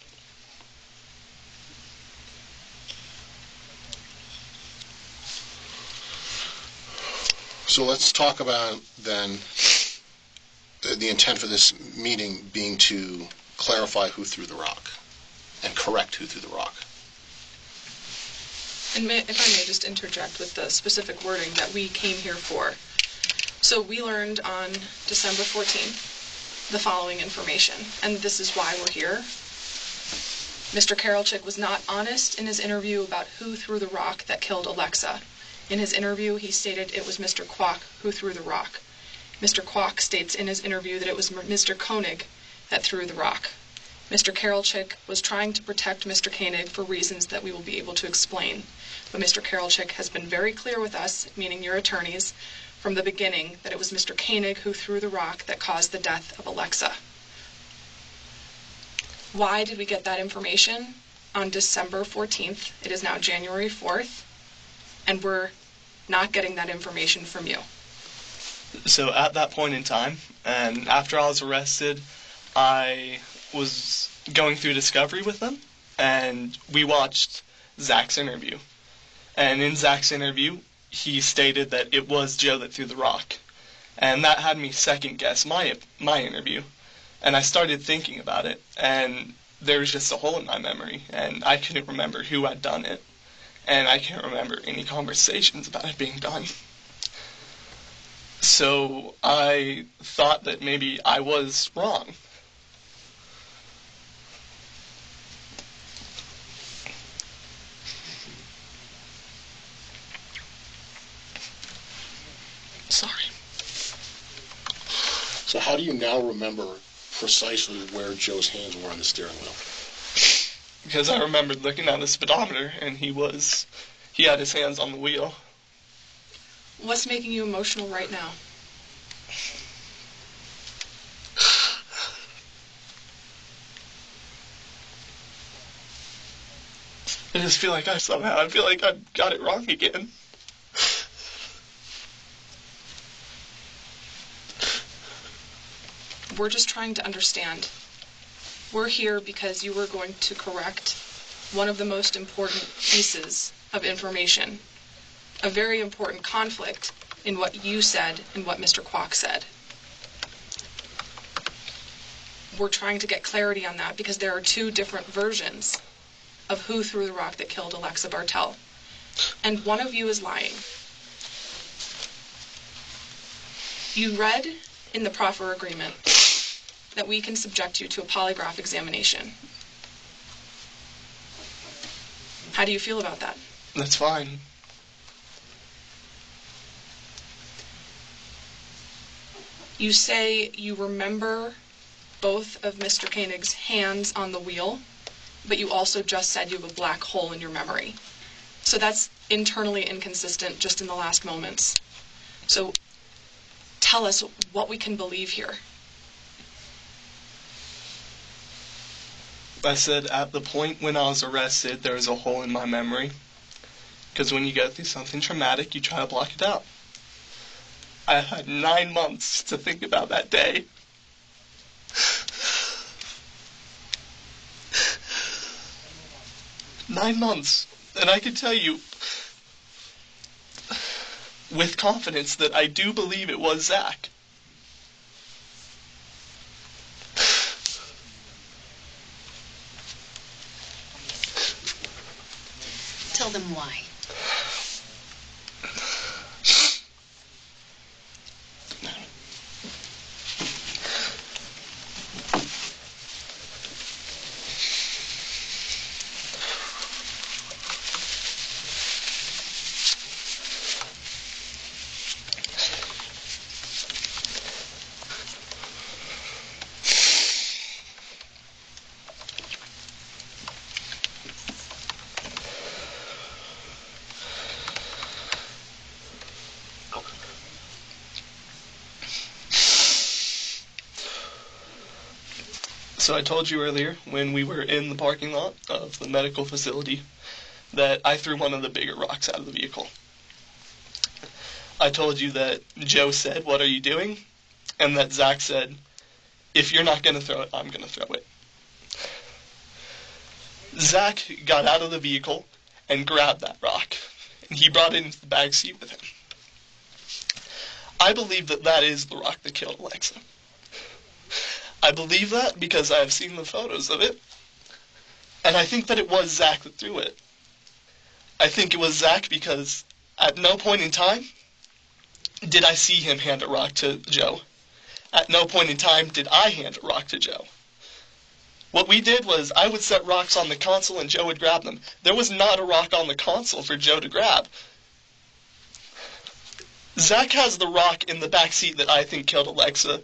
So let's talk about then the intent for this meeting being to clarify who threw the rock and correct who threw the rock. And if I may just interject with the specific wording that we came here for. So we learned on December 14th the following information, and this is why we're here. Mr. Karolczyk was not honest in his interview about who threw the rock that killed Alexa. In his interview, he stated it was Mr. Kwok who threw the rock. Mr. Kwok states in his interview that it was Mr. Koenig that threw the rock. Mr. Karolczyk was trying to protect Mr. Koenig for reasons that we will be able to explain. But Mr. Karolczyk has been very clear with us, meaning your attorneys, from the beginning that it was Mr. Koenig who threw the rock that caused the death of Alexa. Why did we get that information on December 14th? It is now January 4th, and we're not getting that information from you. So at that point in time, and after I was arrested, I was going through Discovery with them, and we watched Zach's interview. And in Zach's interview, he stated that it was Joe that threw the rock. And that had me second guess my interview. And I started thinking about it, and there was just a hole in my memory, and I couldn't remember who had done it. And I can't remember any conversations about it being done. So I thought that maybe I was wrong. Sorry. So how do you now remember precisely where Joe's hands were on the steering wheel? Because I remembered looking at the speedometer, and he had his hands on the wheel. What's making you emotional right now? I just feel like I got it wrong again. We're just trying to understand. We're here because you were going to correct one of the most important pieces of information, a very important conflict in what you said and what Mr. Kwok said. we're trying to get clarity on that because there are two different versions of who threw the rock that killed Alexa Bartell. And one of you is lying. You read in the proffer agreement that we can subject you to a polygraph examination. How do you feel about that? That's fine. You say you remember both of Mr. Koenig's hands on the wheel, but you also just said you have a black hole in your memory. So that's internally inconsistent just in the last moments. So tell us what we can believe here. I said at the point when I was arrested, there was a hole in my memory. Because when you go through something traumatic, you try to block it out. I had 9 months to think about that day. Nine months. And I can tell you with confidence that I do believe it was Zach. Tell them why. So I told you earlier, when we were in the parking lot of the medical facility, that I threw one of the bigger rocks out of the vehicle. I told you that Joe said, "What are you doing?" And that Zach said, "If you're not going to throw it, I'm going to throw it." Zach got out of the vehicle and grabbed that rock, and he brought it into the back seat with him. I believe that that is the rock that killed Alexa. I believe that because I have seen the photos of it, and I think that it was Zach that threw it. I think it was Zach because at no point in time did I see him hand a rock to Joe. At no point in time did I hand a rock to Joe. What we did was I would set rocks on the console and Joe would grab them. There was not a rock on the console for Joe to grab. Zach has the rock in the back seat that I think killed Alexa,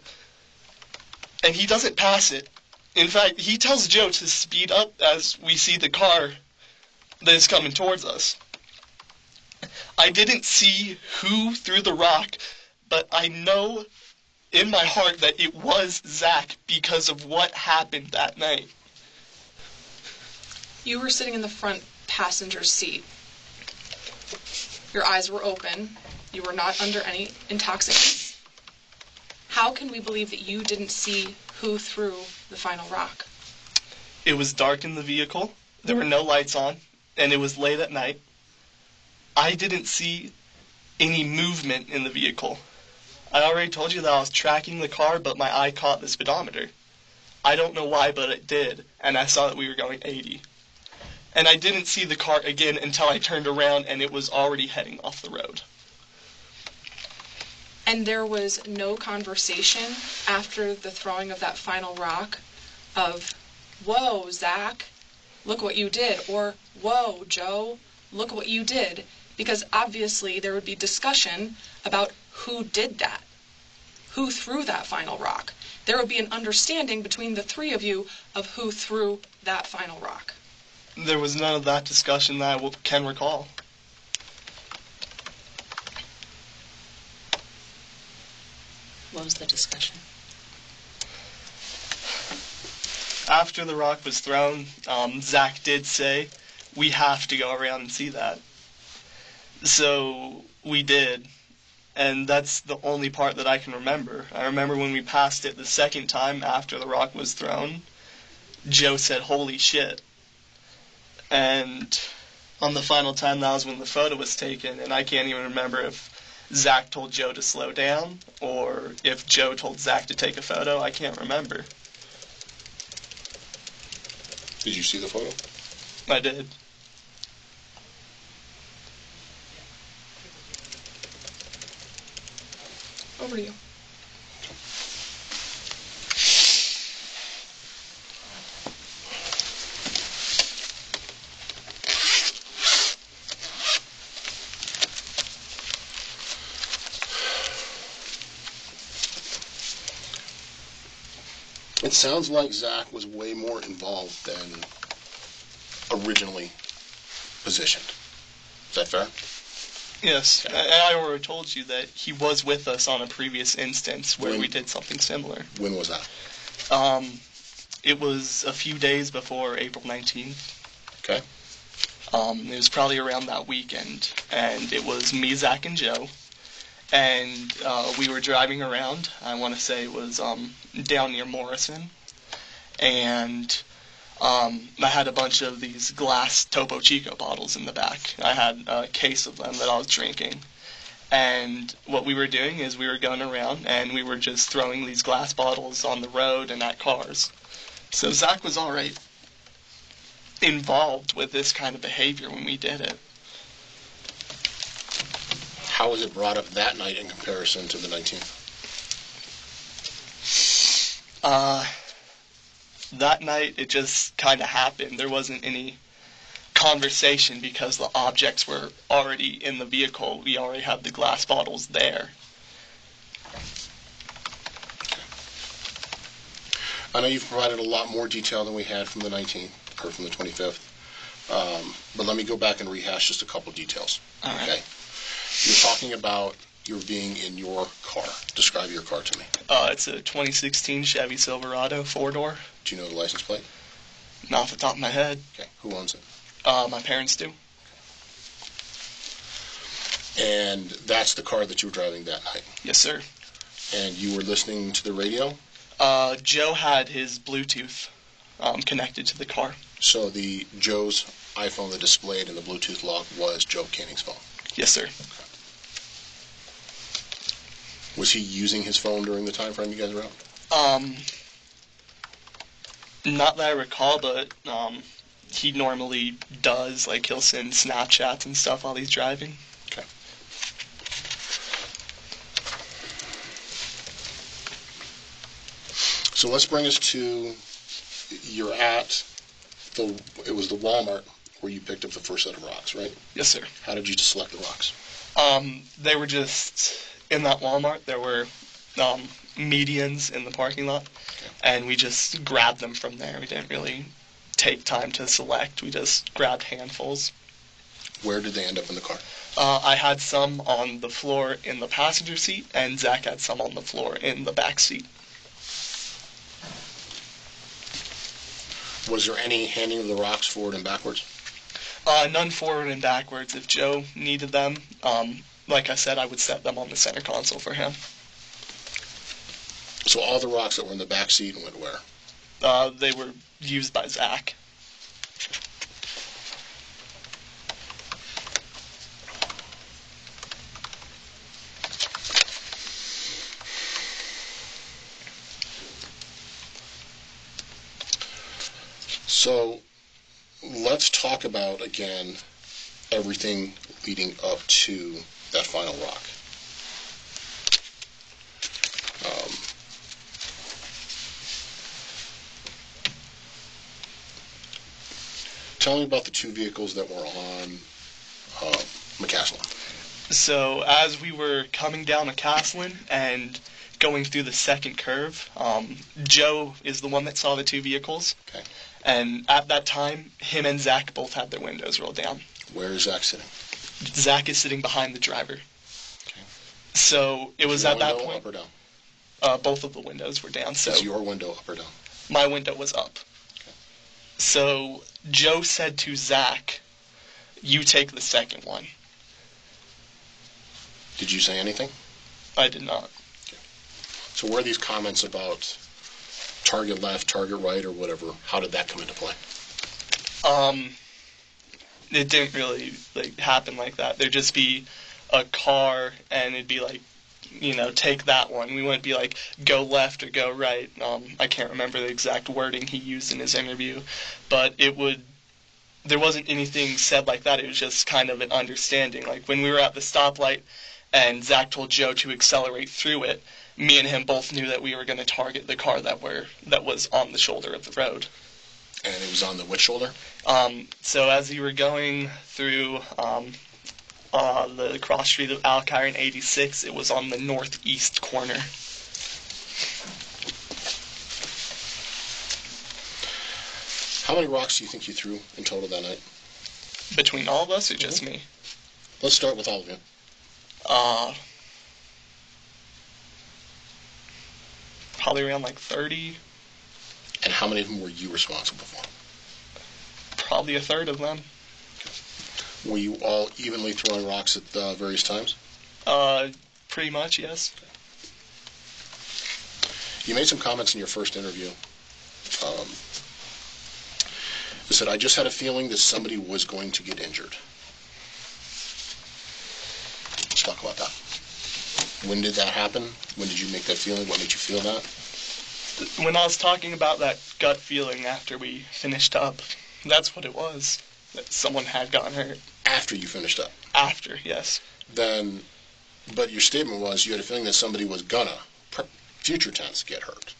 and he doesn't pass it. In fact, he tells Joe to speed up as we see the car that is coming towards us. I didn't see who threw the rock, but I know in my heart that it was Zach because of what happened that night. You were sitting in the front passenger seat. Your eyes were open. You were not under any intoxicants. How can we believe that you didn't see who threw the final rock? It was dark in the vehicle. There were no lights on, and it was late at night. I didn't see any movement in the vehicle. I already told you that I was tracking the car, but my eye caught the speedometer. I don't know why, but it did, and I saw that we were going 80. And I didn't see the car again until I turned around and it was already heading off the road. And there was no conversation after the throwing of that final rock of, "Whoa, Zach, look what you did," or "Whoa, Joe, look what you did," because obviously there would be discussion about who did that, who threw that final rock. There would be an understanding between the three of you of who threw that final rock. There was none of that discussion that I can recall. What was the discussion? After the rock was thrown, Zach did say, "We have to go around and see that." So we did, and that's the only part that I can remember. I remember when we passed it the second time after the rock was thrown, Joe said, "Holy shit." And on the final time, that was when the photo was taken, and I can't even remember if Zach told Joe to slow down or if Joe told Zach to take a photo. I can't remember. Did you see the photo? I did. Over to you. It sounds like Zach was way more involved than originally positioned. Is that fair? Yes, Okay. I already told you that he was with us on a previous instance where When? we did something similar. When was that? It was a few days before April 19th. Okay. It was probably around that weekend, and it was me, Zach, and Joe, and we were driving around. I want to say it was down near Morrison, and I had a bunch of these glass Topo Chico bottles in the back. I had a case of them that I was drinking, and what we were doing is we were going around, and we were just throwing these glass bottles on the road and at cars. So Zach was already involved with this kind of behavior when we did it. How was it brought up that night in comparison to the 19th? That night it just kind of happened. There wasn't any conversation because the objects were already in the vehicle. We already had the glass bottles there. I know you've provided a lot more detail than we had from the 19th, or from the 25th. But let me go back and rehash just a couple details. All right. Okay. You're talking about your being in your car. Describe your car to me. It's a 2016 Chevy Silverado 4-door. Do you know the license plate? Not off the top of my head. Okay. Who owns it? My parents do. And that's the car that you were driving that night. Yes, sir. And you were listening to the radio? Joe had his Bluetooth connected to the car. So Joe's iPhone that displayed in the Bluetooth log was Joe Canning's phone. Yes, sir. Was he using his phone during the time frame you guys were out? Not that I recall, but he normally does. Like, he'll send Snapchats and stuff while he's driving. Okay. So let's bring us to, you're at it was the Walmart where you picked up the first set of rocks, right? Yes, sir. How did you select the rocks? They were just in that Walmart. There were medians in the parking lot, and we just grabbed them from there. We didn't really take time to select. We just grabbed handfuls. Where did they end up in the car? I had some on the floor in the passenger seat, and Zach had some on the floor in the back seat. Was there any handing of the rocks forward and backwards? None forward and backwards. If Joe needed them, like I said, I would set them on the center console for him. So all the rocks that were in the back seat went where? They were used by Zach. So let's talk about, again, everything leading up to that final rock. Tell me about the two vehicles that were on McCaslin. So as we were coming down McCaslin and going through the second curve, Joe is the one that saw the two vehicles. Okay. And at that time, him and Zach both had their windows rolled down. Where is Zach sitting? Zach is sitting behind the driver. Okay. So it was Your at that window point. up or down? Both of the windows were down. So Is your window up or down? my window was up. Okay. So Joe said to Zach, "You take the second one." Did you say anything? I did not. So where are these comments about target left, target right, or whatever? How did that come into play? It didn't really happen like that. There'd just be a car, and it'd be like take that one. We wouldn't be like, go left or go right. I can't remember the exact wording he used in his interview, but there wasn't anything said like that. It was just kind of an understanding. Like when we were at the stoplight and Zach told Joe to accelerate through it, me and him both knew that we were going to target the car that was on the shoulder of the road. And it was on the which shoulder? So as you were going through the cross street of Alkire and 86, it was on the northeast corner. How many rocks do you think you threw in total that night? Between all of us or just me? Let's start with all of you. Probably around like 30. And how many of them were you responsible for? Probably a third of them. Were you all evenly throwing rocks at various times? Pretty much, yes. You made some comments in your first interview. You said, I just had a feeling that somebody was going to get injured. Let's talk about that. When did that happen? When did you make that feeling? What made you feel that? When I was talking about that gut feeling after we finished up, that's what it was. That someone had gotten hurt. After you finished up? After, yes. Then, but your statement was you had a feeling that somebody was gonna, future tense, get hurt.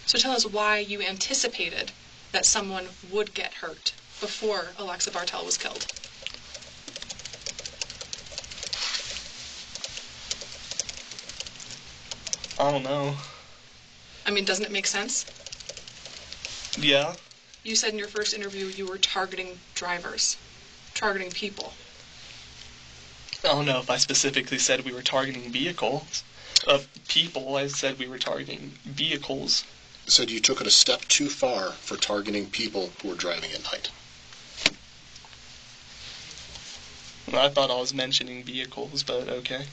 So tell us why you anticipated that someone would get hurt before Alexa Bartel was killed. I don't know. I mean, doesn't it make sense? Yeah. You said in your first interview you were targeting drivers, targeting people. I don't know if I specifically said we were targeting vehicles. People, I said we were targeting vehicles. Said you took it a step too far for targeting people who were driving at night. I thought I was mentioning vehicles, but okay.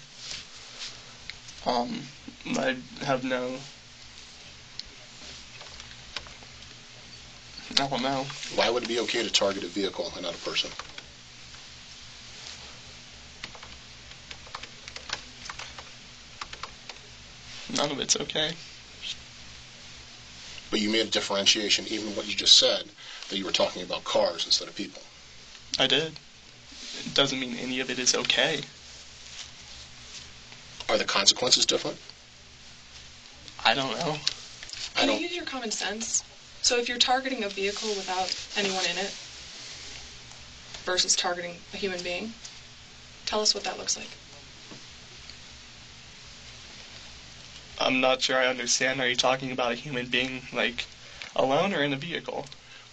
I have no... I don't know. Why would it be okay to target a vehicle and not a person? None of it's okay. But you made a differentiation, even what you just said, that you were talking about cars instead of people. I did. It doesn't mean any of it is okay. Are the consequences different? I don't know. Can you use your common sense? So if you're targeting a vehicle without anyone in it versus targeting a human being, tell us what that looks like. I'm not sure I understand. Are you talking about a human being, like, alone or in a vehicle?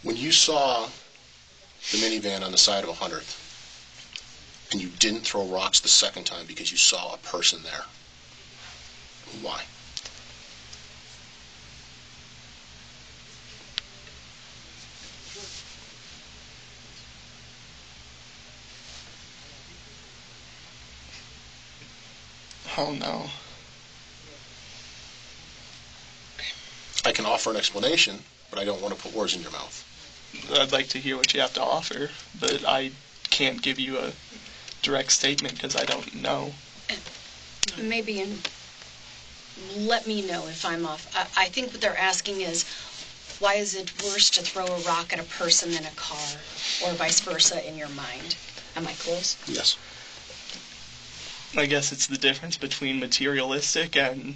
When you saw the minivan on the side of 100th, and you didn't throw rocks the second time because you saw a person there, why? Oh, no. I can offer an explanation, but I don't want to put words in your mouth. I'd like to hear what you have to offer, but I can't give you a direct statement because I don't know. Maybe, let me know if I'm off. I think what they're asking is, why is it worse to throw a rock at a person than a car, or vice versa in your mind? Am I close? Yes. I guess it's the difference between materialistic and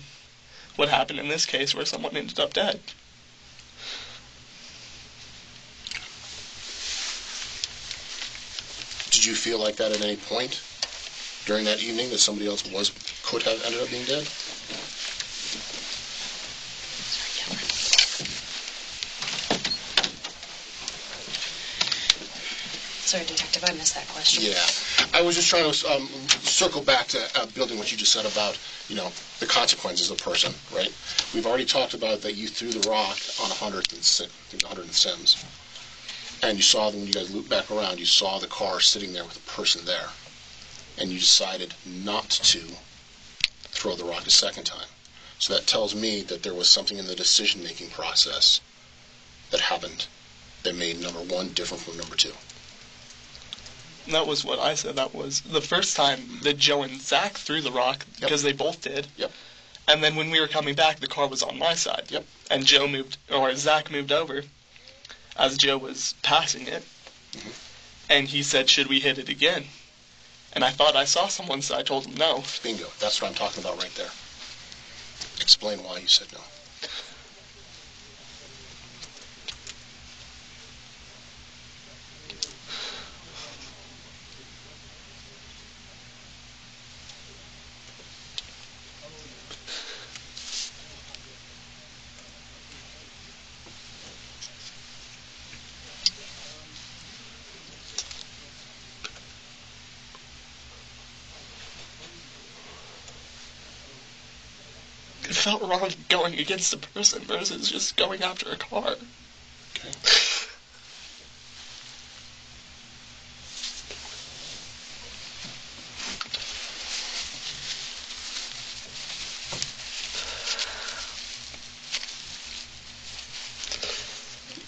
what happened in this case where someone ended up dead. Did you feel like that at any point during that evening, that somebody else could have ended up being dead? Sorry, Detective, I missed that question. Yeah. I was just trying to circle back to building what you just said about, the consequences of the person, right? We've already talked about that you threw the rock on 100th and Sims. And you saw that when you guys looped back around, you saw the car sitting there with a person there. And you decided not to throw the rock a second time. So that tells me that there was something in the decision-making process that happened that made number one different from number two. That was what I said. That was the first time that Joe and Zach threw the rock, because they both did. Yep. And then when we were coming back, the car was on my side. Yep. And Zach moved over as Joe was passing it. Mm-hmm. And he said, should we hit it again? And I thought I saw someone, so I told him no. Bingo. That's what I'm talking about right there. Explain why you said no. It felt wrong going against a person versus just going after a car. Okay.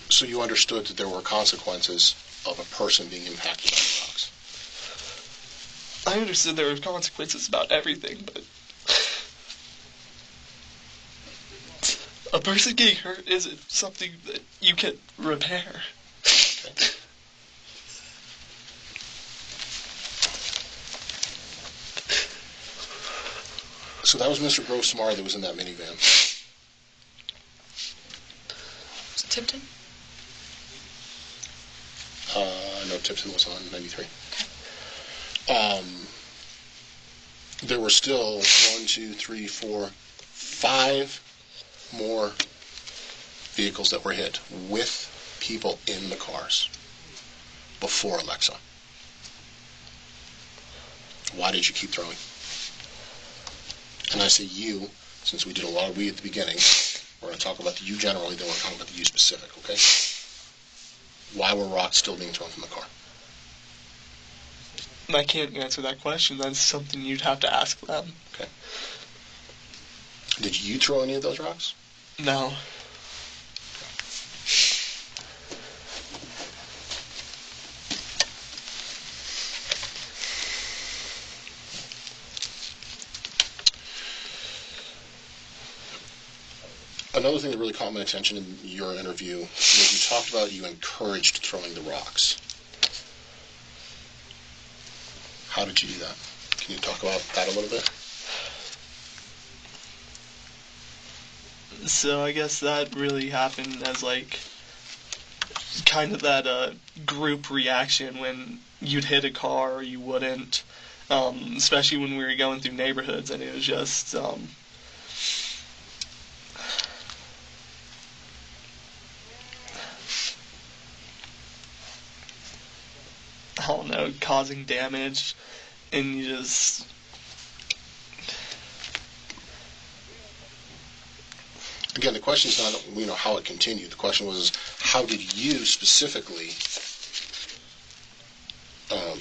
So you understood that there were consequences of a person being impacted by the rocks. I understood there were consequences about everything, but a person getting hurt isn't something that you can repair. Okay. So that was Mr. Grossmar that was in that minivan. Was it Tipton? No, Tipton was on 93. There were still 5 more vehicles that were hit with people in the cars before Alexa. Why did you keep throwing? And I say you, since we did a lot of we at the beginning. We're going to talk about the you generally, then we're going to talk about the you specific, okay? Why were rocks still being thrown from the car? I can't answer that question. That's something you'd have to ask them. Okay. Did you throw any of those rocks? No. Another thing that really caught my attention in your interview was you talked about you encouraged throwing the rocks. How did you do that? Can you talk about that a little bit? So I guess that really happened as like kind of that group reaction when you'd hit a car or you wouldn't, especially when we were going through neighborhoods, and it was just I don't know, causing damage, and you just Again, the question is not how it continued. The question was how did you specifically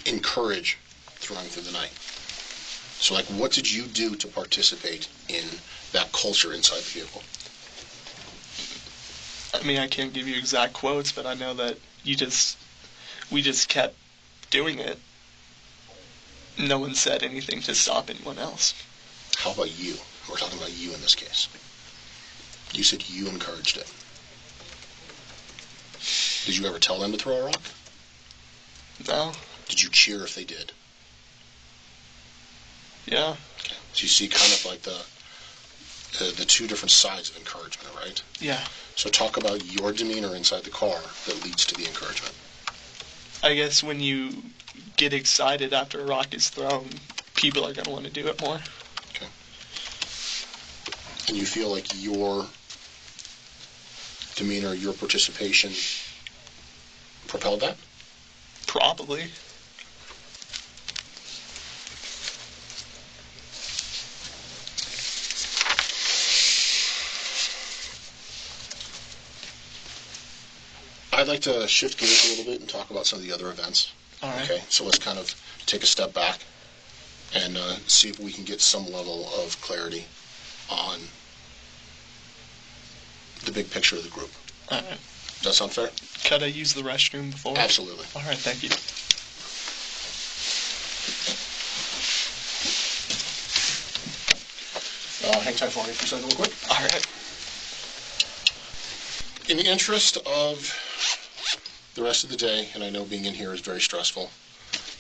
encourage throwing through the night? So, like, what did you do to participate in that culture inside the vehicle? I mean, I can't give you exact quotes, but I know that we just kept doing it. No one said anything to stop anyone else. How about you? We're talking about you in this case. You said you encouraged it. Did you ever tell them to throw a rock? No. Did you cheer if they did? Yeah. Okay. So you see kind of like the two different sides of encouragement, right? Yeah. So talk about your demeanor inside the car that leads to the encouragement. I guess when you get excited after a rock is thrown, people are going to want to do it more. Okay. And you feel like your demeanor, your participation propelled that? Probably. I'd like to shift gears a little bit and talk about some of the other events. All right. Okay, so let's kind of take a step back and see if we can get some level of clarity on the big picture of the group. All right. Does that sound fair? Could I use the restroom before? Absolutely. All right, thank you. Hang tight for me for a second real quick. All right. In the interest of the rest of the day, and I know being in here is very stressful,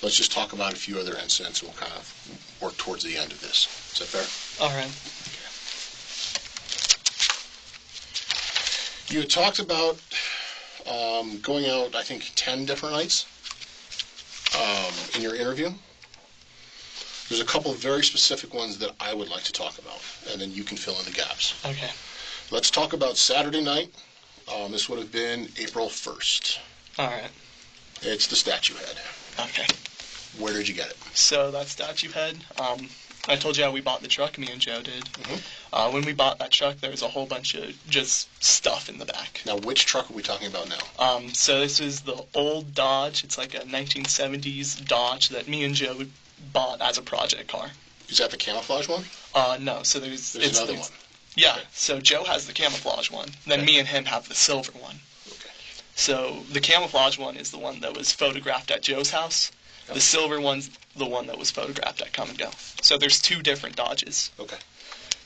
let's just talk about a few other incidents and we'll kind of work towards the end of this. Is that fair? All right. You had talked about going out, I think, 10 different nights in your interview. There's a couple of very specific ones that I would like to talk about, and then you can fill in the gaps. Okay. Let's talk about Saturday night. This would have been April 1st. All right. It's the statue head. Okay. Where did you get it? So that statue head, I told you how we bought the truck, me and Joe did. Mm-hmm. When we bought that truck, there was a whole bunch of just stuff in the back. Now, which truck are we talking about now? So this is the old Dodge. It's like a 1970s Dodge that me and Joe bought as a project car. Is that the camouflage one? No, so there's another one. Yeah, Okay. so Joe has the camouflage one. Then Okay. me and him have the silver one. Okay. So the camouflage one is the one that was photographed at Joe's house. Yep. The silver one's the one that was photographed at Come and Go. So there's two different Dodges. Okay.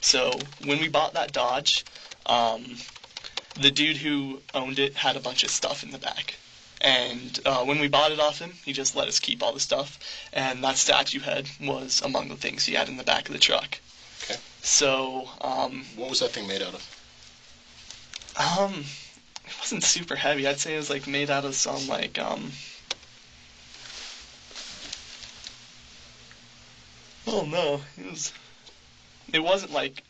So when we bought that Dodge, the dude who owned it had a bunch of stuff in the back. And when we bought it off him, he just let us keep all the stuff. And that statue head was among the things he had in the back of the truck. Okay. So, What was that thing made out of? it wasn't super heavy. I'd say it was like made out of some like, oh no, it wasn't like,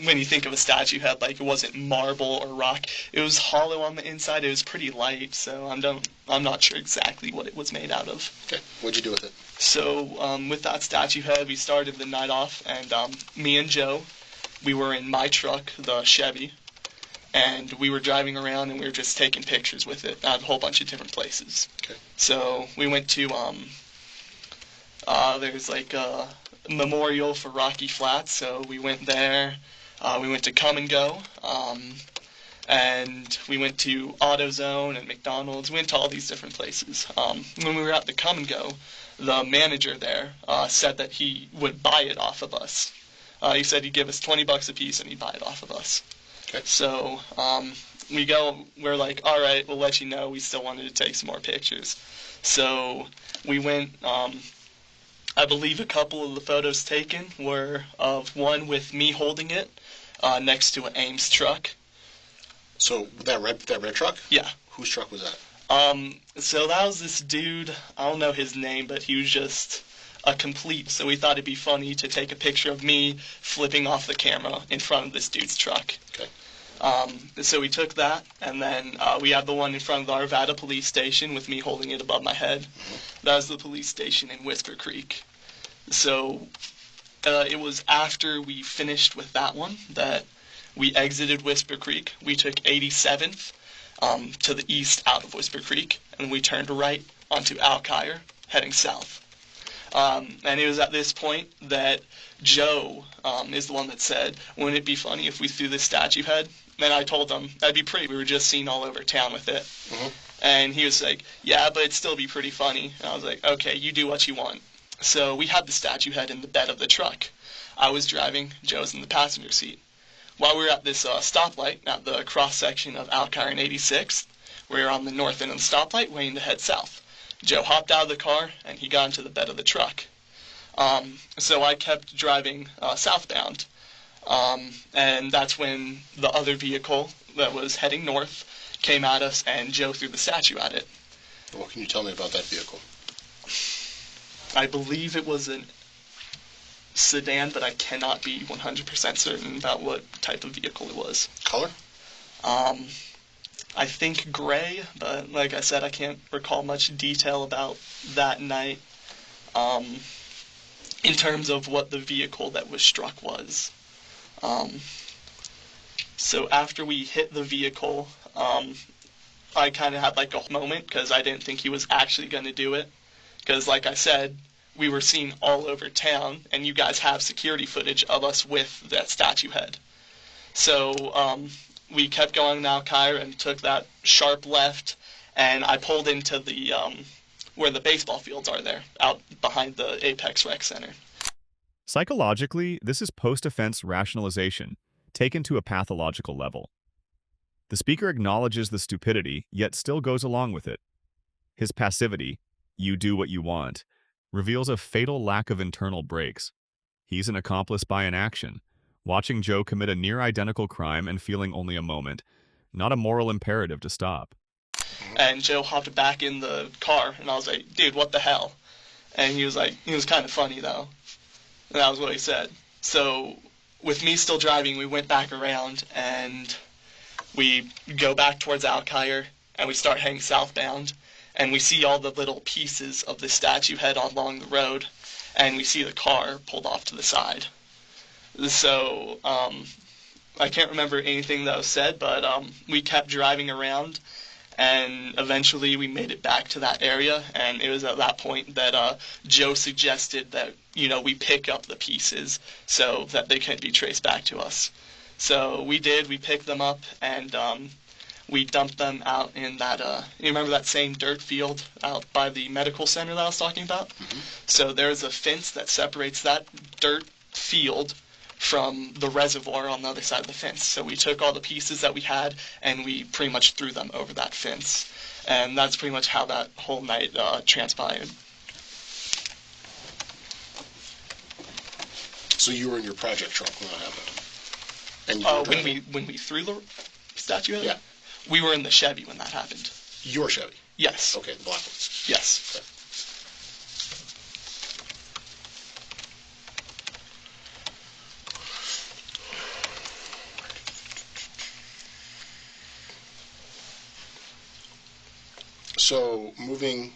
when you think of a statue head, like it wasn't marble or rock. It was hollow on the inside. It was pretty light, so I'm not sure exactly what it was made out of. Okay. What'd you do with it? So with that statue head, we started the night off, and me and Joe, we were in my truck, the Chevy, and we were driving around and we were just taking pictures with it at a whole bunch of different places. Okay. So we went to there's like a memorial for Rocky Flats, so we went there. We went to Come and Go, and we went to AutoZone and McDonald's. We went to all these different places. When we were at the Come and Go, the manager there said that he would buy it off of us. He said he'd give us $20 a piece and he'd buy it off of us. Okay. So we're like, all right, we'll let you know. We still wanted to take some more pictures. So we went, I believe a couple of the photos taken were of one with me holding it next to an Ames truck. So that red truck? Yeah. Whose truck was that? So that was this dude, I don't know his name, but he was just a complete, so we thought it'd be funny to take a picture of me flipping off the camera in front of this dude's truck. Okay. So we took that, and then we had the one in front of the Arvada police station with me holding it above my head. Mm-hmm. That was the police station in Whisper Creek. So it was after we finished with that one that we exited Whisper Creek. We took 87th to the east out of Whisper Creek, and we turned right onto Alkire, heading south. And it was at this point that Joe is the one that said, wouldn't it be funny if we threw this statue head? And I told him, that'd be pretty. We were just seen all over town with it. Mm-hmm. And he was like, yeah, but it'd still be pretty funny. And I was like, okay, you do what you want. So we had the statue head in the bed of the truck. I was driving, Joe's in the passenger seat. While we were at this stoplight at the cross-section of Alkire and 86th, we were on the north end of the stoplight waiting to head south. Joe hopped out of the car, and he got into the bed of the truck. So I kept driving southbound, and that's when the other vehicle that was heading north came at us, and Joe threw the statue at it. What can you tell me about that vehicle? I believe it was a sedan, but I cannot be 100% certain about what type of vehicle it was. Color? I think gray, but like I said, I can't recall much detail about that night in terms of what the vehicle that was struck was. So after we hit the vehicle, I kind of had like a moment because I didn't think he was actually going to do it. Because like I said, we were seen all over town, and you guys have security footage of us with that statue head. So we kept going to Alkire and took that sharp left, and I pulled into the where the baseball fields are there, out behind the Apex Rec Center. Psychologically, this is post-offense rationalization, taken to a pathological level. The speaker acknowledges the stupidity, yet still goes along with it. His passivity, "you do what you want," reveals a fatal lack of internal brakes. He's an accomplice by inaction, watching Joe commit a near-identical crime and feeling only a moment, not a moral imperative to stop. And Joe hopped back in the car, and I was like, dude, what the hell? And he was like, he was kind of funny, though. And that was what he said. So with me still driving, we went back around, and we go back towards Alkire, and we start heading southbound, and we see all the little pieces of the statue head along the road, and we see the car pulled off to the side. So I can't remember anything that was said, but we kept driving around, and eventually we made it back to that area, and it was at that point that Joe suggested that, we pick up the pieces so that they couldn't be traced back to us. So we did, we picked them up, and we dumped them out in that, you remember that same dirt field out by the medical center that I was talking about? Mm-hmm. So there's a fence that separates that dirt field from the reservoir on the other side of the fence. So we took all the pieces that we had, and we pretty much threw them over that fence. And that's pretty much how that whole night transpired. So you were in your project truck when that happened? And when we threw the statue at it? Yeah. We were in the Chevy when that happened. Your Chevy? Yes. Okay, the black one. Yes. Okay. So, moving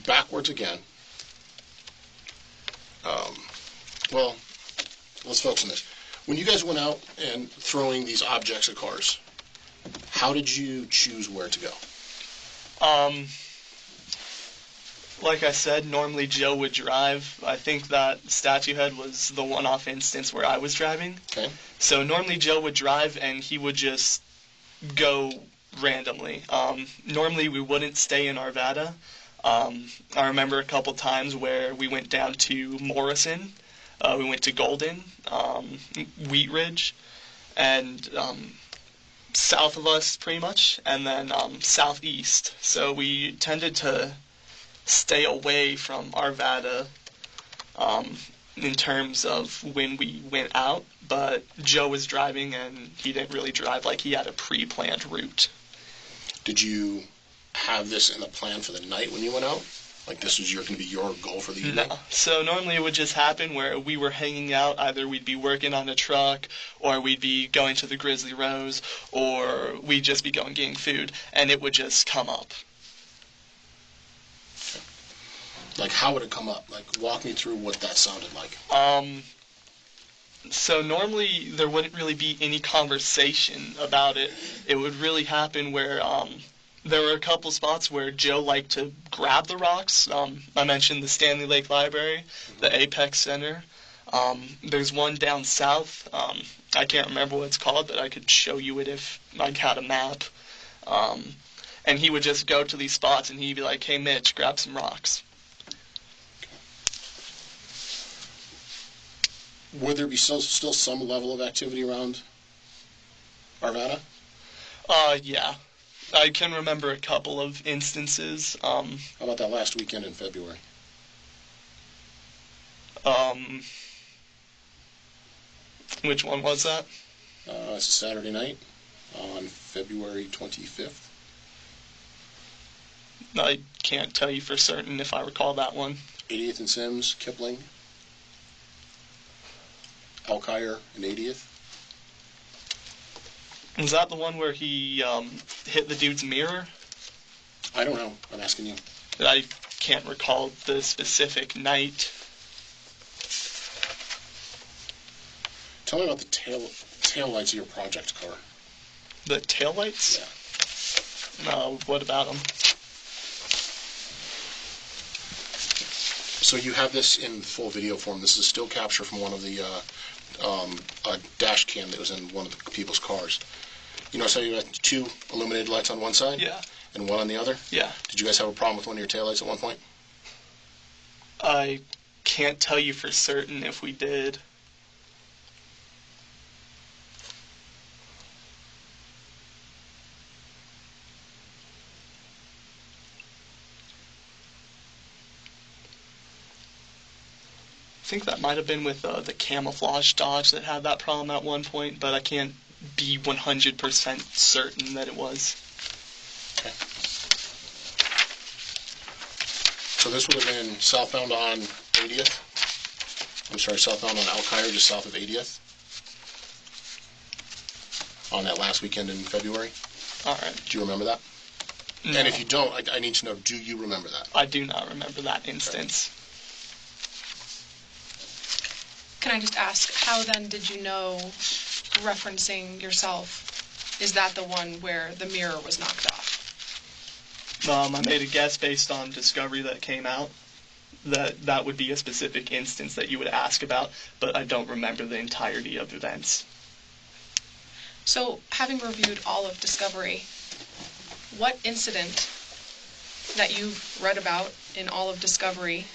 backwards again, well, let's focus on this. When you guys went out and throwing these objects at cars, how did you choose where to go? Like I said, normally Joe would drive. I think that statue head was the one-off instance where I was driving. Okay. So normally Joe would drive, and he would just go randomly. Normally we wouldn't stay in Arvada. I remember a couple times where we went down to Morrison, we went to Golden, Wheat Ridge, and south of us pretty much, and then southeast. So we tended to stay away from Arvada in terms of when we went out, but Joe was driving, and he didn't really drive like he had a pre-planned route. Did you have this in the plan for the night when you went out? Like this was going to be your goal for the evening? No. So normally it would just happen where we were hanging out. Either we'd be working on a truck, or we'd be going to the Grizzly Rose, or we'd just be going getting food, and it would just come up. Okay. Like how would it come up? Like walk me through what that sounded like. So normally there wouldn't really be any conversation about it. It would really happen where there were a couple spots where Joe liked to grab the rocks. I mentioned the Stanley Lake Library, the Apex Center. There's one down south. I can't remember what it's called, but I could show you it if I had a map. And he would just go to these spots, and he'd be like, "Hey, Mitch, grab some rocks." Would there be still some level of activity around Arvada? Yeah. I can remember a couple of instances. How about that last weekend in February? Which one was that? It's a Saturday night on February 25th. I can't tell you for certain if I recall that one. 80th and Sims, Kipling, Alkire, and 80th. Was that the one where he hit the dude's mirror? I don't know. I'm asking you. I can't recall the specific night. Tell me about the tail lights of your project car. The taillights? Yeah. No, what about them? So you have this in full video form. This is a still capture from one of the a dash cam that was in one of the people's cars. You notice how you got two illuminated lights on one side? Yeah. And one on the other? Yeah. Did you guys have a problem with one of your taillights at one point? I can't tell you for certain if we did. I think that might have been with the camouflage Dodge that had that problem at one point, but I can't be 100% certain that it was. Okay. So this would have been southbound on 80th? I'm sorry, southbound on Alkire, just south of 80th? On that last weekend in February? All right. Do you remember that? No, And if you don't, I need to know, do you remember that? I do not remember that instance. Can I just ask, how then did you know, referencing yourself, is that the one where the mirror was knocked off? I made a guess based on discovery that came out that would be a specific instance that you would ask about, but I don't remember the entirety of events. So, having reviewed all of discovery, what incident that you've read about in all of discovery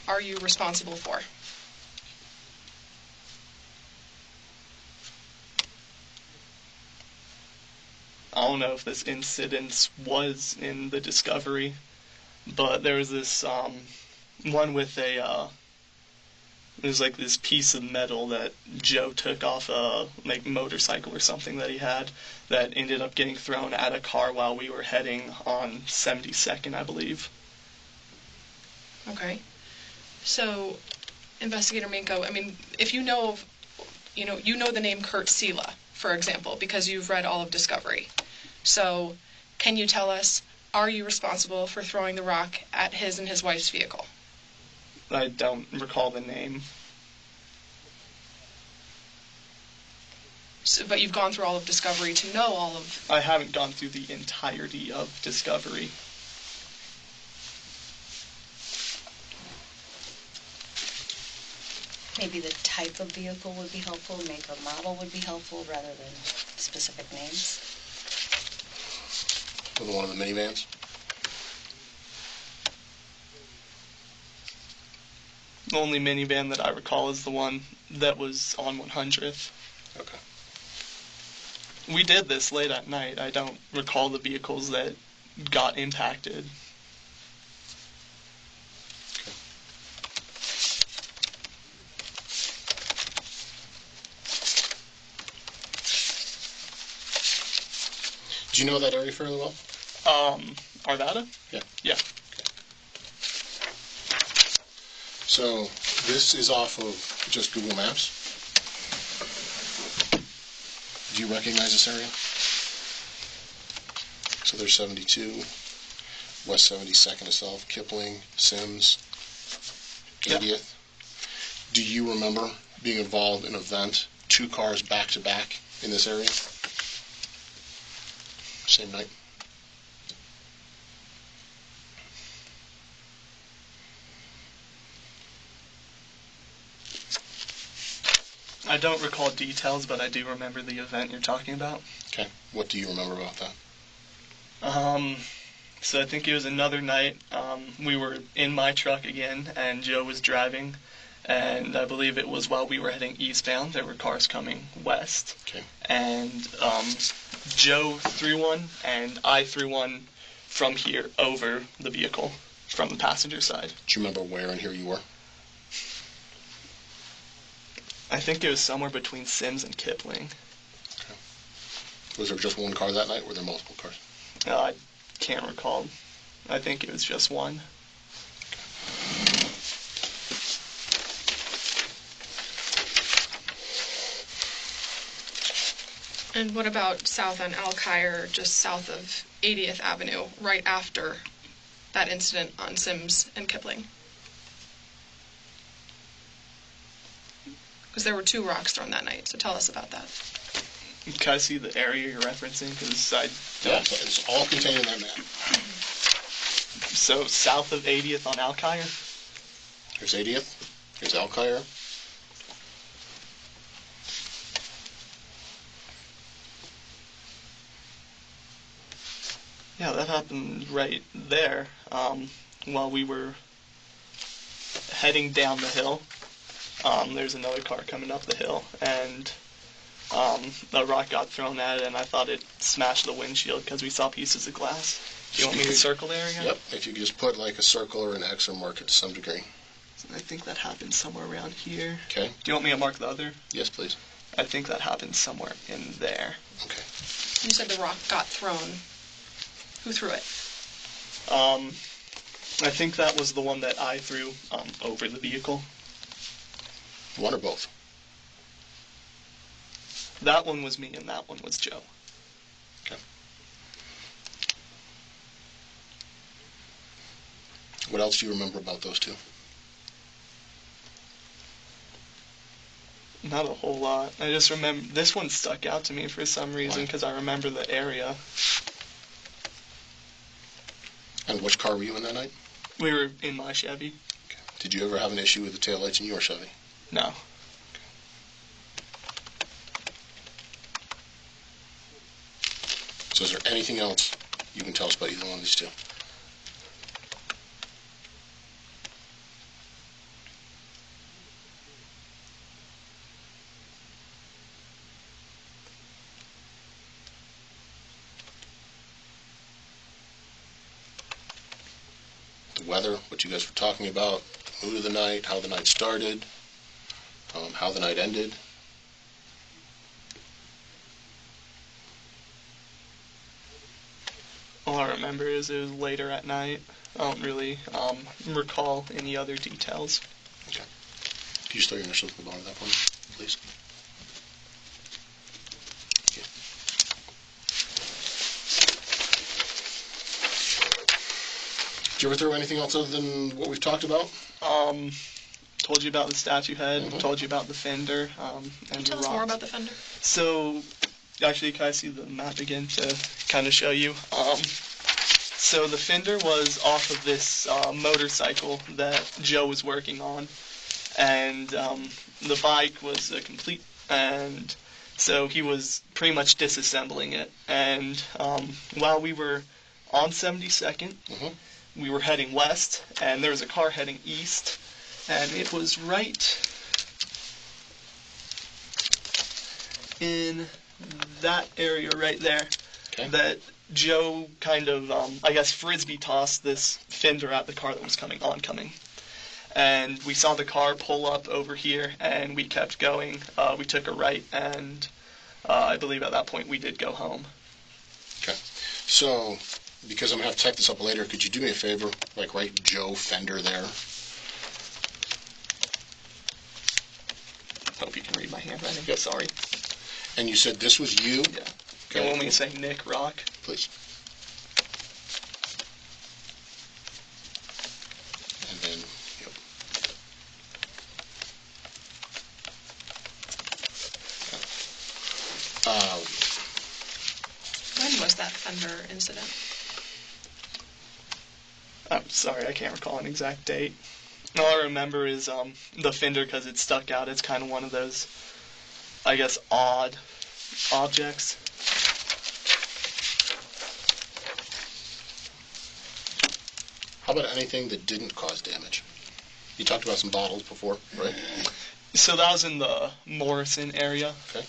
are you responsible for? I don't know if this incident was in the discovery, but there was this one with it was like this piece of metal that Joe took off a motorcycle or something that he had that ended up getting thrown at a car while we were heading on 72nd, I believe. Okay. So, Investigator Minko, I mean, if you know of, you know the name Kurt Sela, for example, because you've read all of discovery. So, can you tell us, are you responsible for throwing the rock at his and his wife's vehicle? I don't recall the name. So, but you've gone through all of discovery to know all of... I haven't gone through the entirety of discovery. Maybe the type of vehicle would be helpful, make or model would be helpful, rather than specific names. Was it one of the minivans? The only minivan that I recall is the one that was on 100th. Okay. We did this late at night. I don't recall the vehicles that got impacted. Okay. Do you know that area fairly well? Arvada? Yeah. Yeah. So this is off of just Google Maps. Do you recognize this area? So there's 72, West 72nd itself, Kipling, Sims, 80th. Yeah. Do you remember being involved in an event, 2 cars back to back in this area? Same night? I don't recall details, but I do remember the event you're talking about. Okay. What do you remember about that? So I think it was another night. We were in my truck again, and Joe was driving, and I believe it was while we were heading eastbound. There were cars coming west. Okay. And Joe threw one, and I threw one from here over the vehicle from the passenger side. Do you remember where and here you were? I think it was somewhere between Sims and Kipling. Okay. Was there just one car that night, or were there multiple cars? I can't recall. I think it was just one. And what about south on Alkire, just south of 80th Avenue, right after that incident on Sims and Kipling? Because there were 2 rocks thrown that night, so tell us about that. Can I see the area you're referencing? Because I Yeah, don't. it's all contained in that map. So south of 80th on Alkire? Here's 80th. Here's Alkire. Yeah, that happened right there while we were heading down the hill. There's another car coming up the hill, and a rock got thrown at it, and I thought it smashed the windshield because we saw pieces of glass. Do you want me to circle the area? Yep, if you could just put like a circle or an X or mark it to some degree. So I think that happened somewhere around here. Okay. Do you want me to mark the other? Yes, please. I think that happened somewhere in there. Okay. You said the rock got thrown. Who threw it? I think that was the one that I threw over the vehicle. One or both? That one was me and that one was Joe. Okay. What else do you remember about those two? Not a whole lot. I just remember this one stuck out to me for some reason because I remember the area. And which car were you in that night? We were in my Chevy. Okay. Did you ever have an issue with the taillights in your Chevy? No. So is there anything else you can tell us about either one of these two? The weather, what you guys were talking about, mood of the night, how the night started, how the night ended. All I remember is it was later at night. I don't really recall any other details. Okay. Can you spell your initials at the bottom of that for me, please? Okay. Did you ever throw anything else other than what we've talked about? Told you about the statue head. Mhm. Told you about the fender. Can you And tell the us more rocks. about the fender? So, actually, can I see the map again to kind of show you? So the fender was off of this motorcycle that Joe was working on, and the bike was a complete, and so he was pretty much disassembling it. And while we were on 72nd, Mhm. we were heading west, and there was a car heading east, and it was right in that area right there. Okay. That Joe kind of, I guess, frisbee tossed this fender at the car that was coming. And we saw the car pull up over here, and we kept going. We took a right, and I believe at that point we did go home. Okay. So, because I'm going to have to type this up later, could you do me a favor? Like, write Joe Fender there. Hope you can read my handwriting. Yep. Sorry. And you said this was you? Yeah. Okay. You want me to say Nick Rock? Please. And then, yep. When was that fender incident? I'm sorry, I can't recall an exact date. All I remember is the fender because it stuck out. It's kind of one of those, I guess, odd objects. How about anything that didn't cause damage? You talked about some bottles before, right? So that was in the Morrison area. Okay.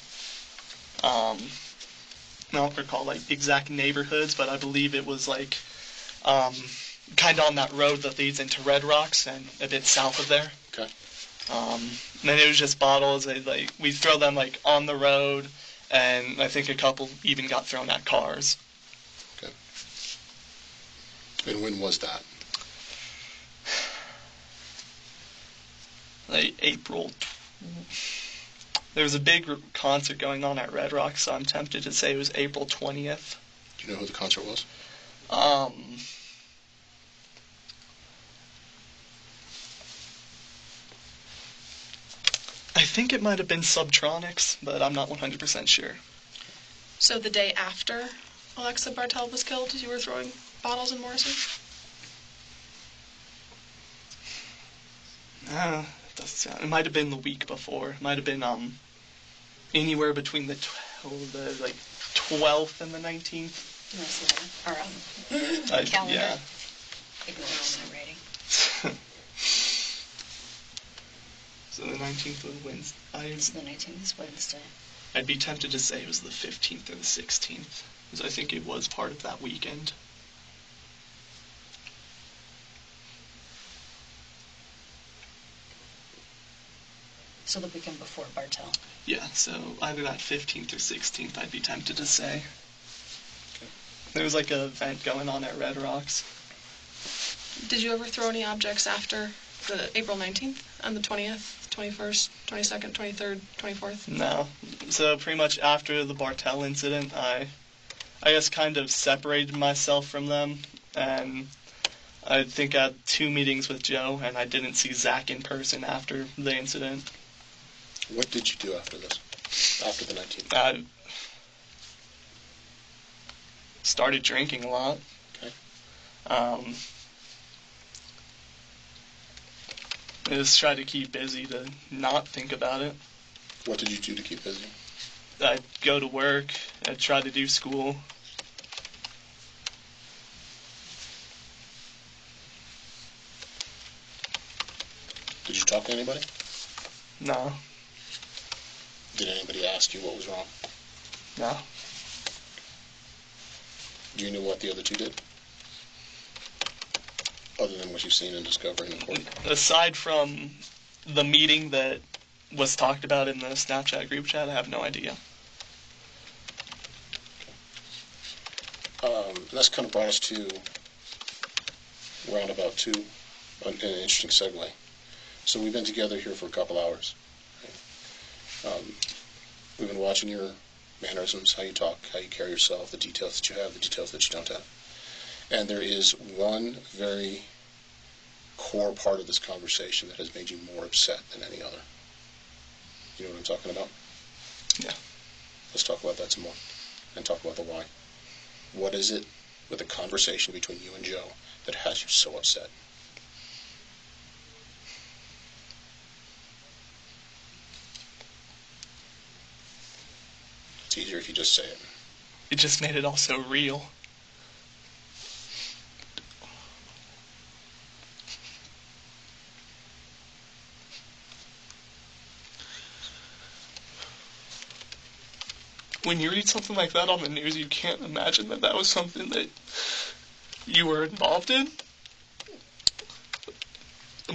I don't recall like exact neighborhoods, but I believe it was like kind of on that road that leads into Red Rocks and a bit south of there. Okay. And it was just bottles. We throw them like on the road, and I think a couple even got thrown at cars. Okay. And when was that? Like April. There was a big concert going on at Red Rocks, so I'm tempted to say it was April 20th. Do you know who the concert was? I think it might have been Subtronics, but I'm not 100% sure. So the day after Alexa Bartel was killed, you were throwing bottles in Morrison? It doesn't sound. It might have been the week before. It might have been anywhere between the 12th and the 19th. You want to see that? Or calendar. Yeah. Ignore all my writing. So the 19th was Wednesday. So the 19th is Wednesday. I'd be tempted to say it was the 15th or the 16th, because I think it was part of that weekend. So the weekend before Bartell. Yeah, so either that 15th or 16th, I'd be tempted to say. There was like an event going on at Red Rocks. Did you ever throw any objects after the April 19th and the 20th, 21st, 22nd, 23rd, 24th? No. So pretty much after the Bartell incident, I guess kind of separated myself from them, and I think I had 2 meetings with Joe, and I didn't see Zach in person after the incident. What did you do after this? After the 19th? I started drinking a lot. Okay. I just tried to keep busy to not think about it. What did you do to keep busy? I'd go to work, I'd try to do school. Did you talk to anybody? No. Did anybody ask you what was wrong? No. Do you know what the other 2 did? Other than what you've seen in Discovery and Court? Aside from the meeting that was talked about in the Snapchat group chat, I have no idea. And that's kind of brought us to roundabout 2, an interesting segue. So we've been together here for a couple hours. We've been watching your mannerisms, how you talk, how you carry yourself, the details that you have, the details that you don't have. And there is one very core part of this conversation that has made you more upset than any other. You know what I'm talking about? Yeah. Let's talk about that some more and talk about the why. What is it with the conversation between you and Joe that has you so upset? It's easier if you just say it. It just made it all so real. When you read something like that on the news, you can't imagine that that was something that you were involved in.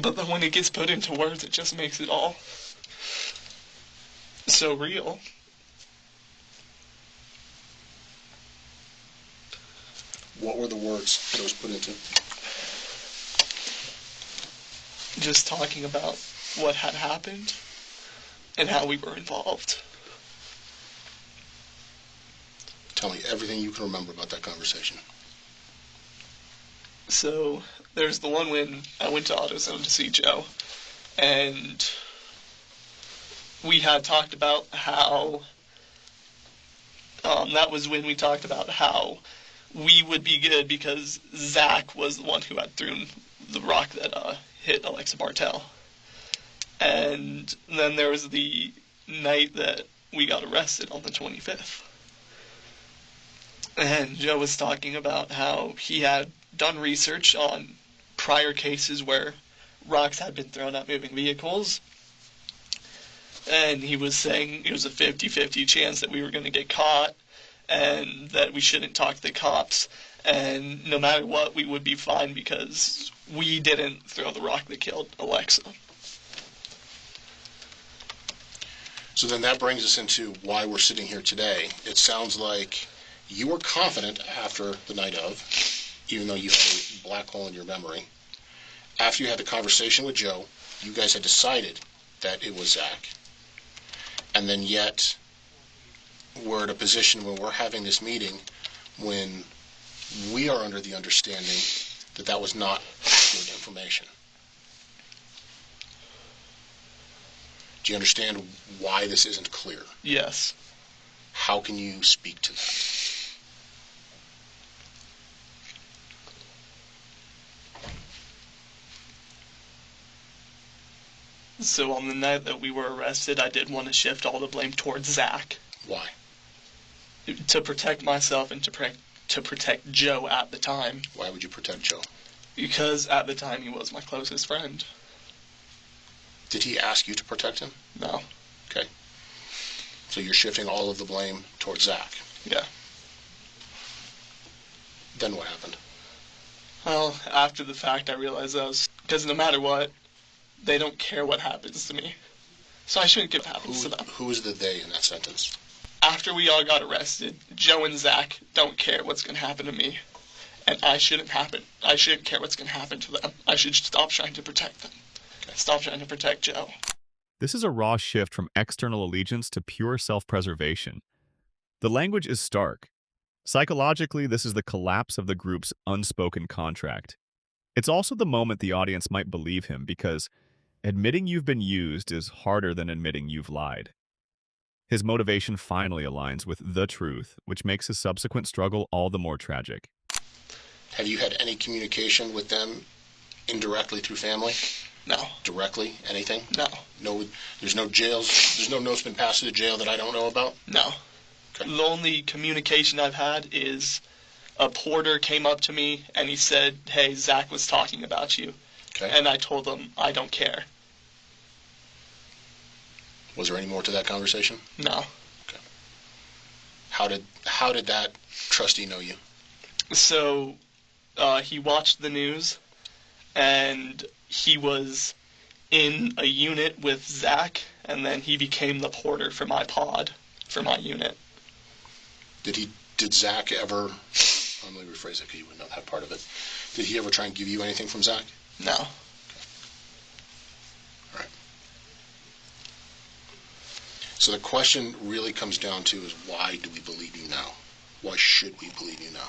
But then when it gets put into words, it just makes it all so real. What were the words that was put into? Just talking about what had happened and how we were involved. Tell me everything you can remember about that conversation. So there's the one when I went to AutoZone to see Joe, and we had talked about how that was when we talked about how we would be good because Zach was the one who had thrown the rock that hit Alexa Bartell. And then there was the night that we got arrested on the 25th. And Joe was talking about how he had done research on prior cases where rocks had been thrown at moving vehicles. And he was saying it was a 50-50 chance that we were going to get caught and that we shouldn't talk to the cops. And no matter what, we would be fine because we didn't throw the rock that killed Alexa. So then that brings us into why we're sitting here today. It sounds like you were confident after the night of, even though you had a black hole in your memory. After you had the conversation with Joe, you guys had decided that it was Zach. And then yet, we're at a position when we're having this meeting when we are under the understanding that that was not accurate information. Do you understand why this isn't clear? Yes. How can you speak to that? So on the night that we were arrested, I did want to shift all the blame towards Zach. Why? To protect myself and to protect Joe at the time. Why would you protect Joe? Because at the time he was my closest friend. Did he ask you to protect him? No. Okay. So you're shifting all of the blame towards Zach. Yeah. Then what happened? Well, after the fact, I realized because no matter what, they don't care what happens to me. So I shouldn't care what happens to them. Who is the they in that sentence? After we all got arrested, Joe and Zach don't care what's going to happen to me. And I shouldn't care what's going to happen to them. I should stop trying to protect them. Okay. Stop trying to protect Joe. This is a raw shift from external allegiance to pure self-preservation. The language is stark. Psychologically, this is the collapse of the group's unspoken contract. It's also the moment the audience might believe him because admitting you've been used is harder than admitting you've lied. His motivation finally aligns with the truth, which makes his subsequent struggle all the more tragic. Have you had any communication with them indirectly through family? No. Directly? Anything? No. No. There's no jails. There's no notes been passed to the jail that I don't know about? No. Okay. The only communication I've had is a porter came up to me and he said, "Hey, Zach was talking about you." Okay. And I told him I don't care. Was there any more to that conversation? No. Okay. How did that trustee know you? So he watched the news and he was in a unit with Zach, and then he became the porter for my pod, for my unit. Did Zach ever, let me rephrase it because you wouldn't know that part of it. Did he ever try and give you anything from Zach? No. Okay. All right. So the question really comes down to is why do we believe you now? Why should we believe you now?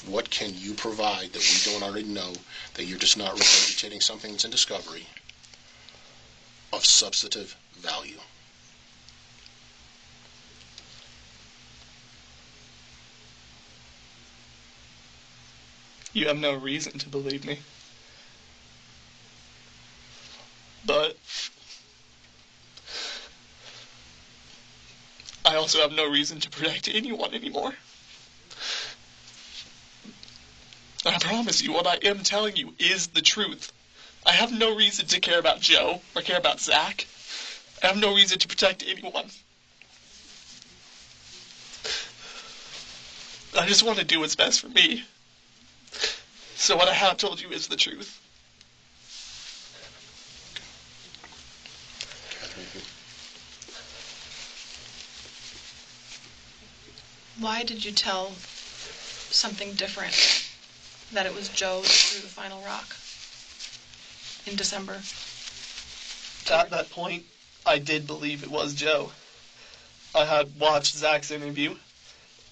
What can you provide that we don't already know, that you're just not regurgitating something that's in discovery of substantive value? You have no reason to believe me. But I also have no reason to protect anyone anymore. I promise you, what I am telling you is the truth. I have no reason to care about Joe or care about Zach. I have no reason to protect anyone. I just want to do what's best for me. So what I have told you is the truth. Why did you tell something different? That it was Joe that threw the final rock in December? At that point, I did believe it was Joe. I had watched Zach's interview,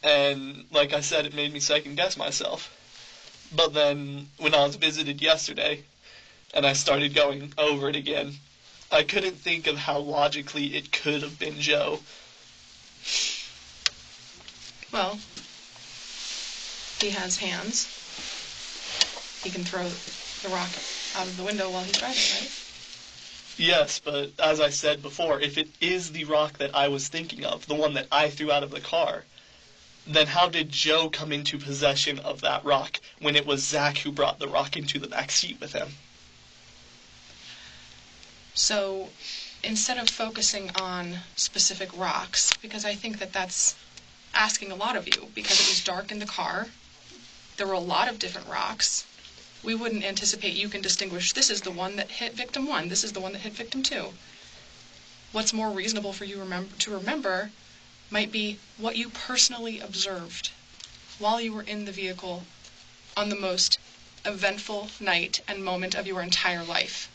and like I said, it made me second guess myself. But then, when I was visited yesterday, and I started going over it again, I couldn't think of how logically it could have been Joe. Well, he has hands. He can throw the rock out of the window while he's driving, right? Yes, but as I said before, if it is the rock that I was thinking of, the one that I threw out of the car, then how did Joe come into possession of that rock when it was Zach who brought the rock into the back seat with him? So instead of focusing on specific rocks, because I think that that's asking a lot of you, because it was dark in the car, there were a lot of different rocks. We wouldn't anticipate you can distinguish, this is the one that hit victim 1, this is the one that hit victim 2. What's more reasonable for you to remember might be what you personally observed while you were in the vehicle on the most eventful night and moment of your entire life.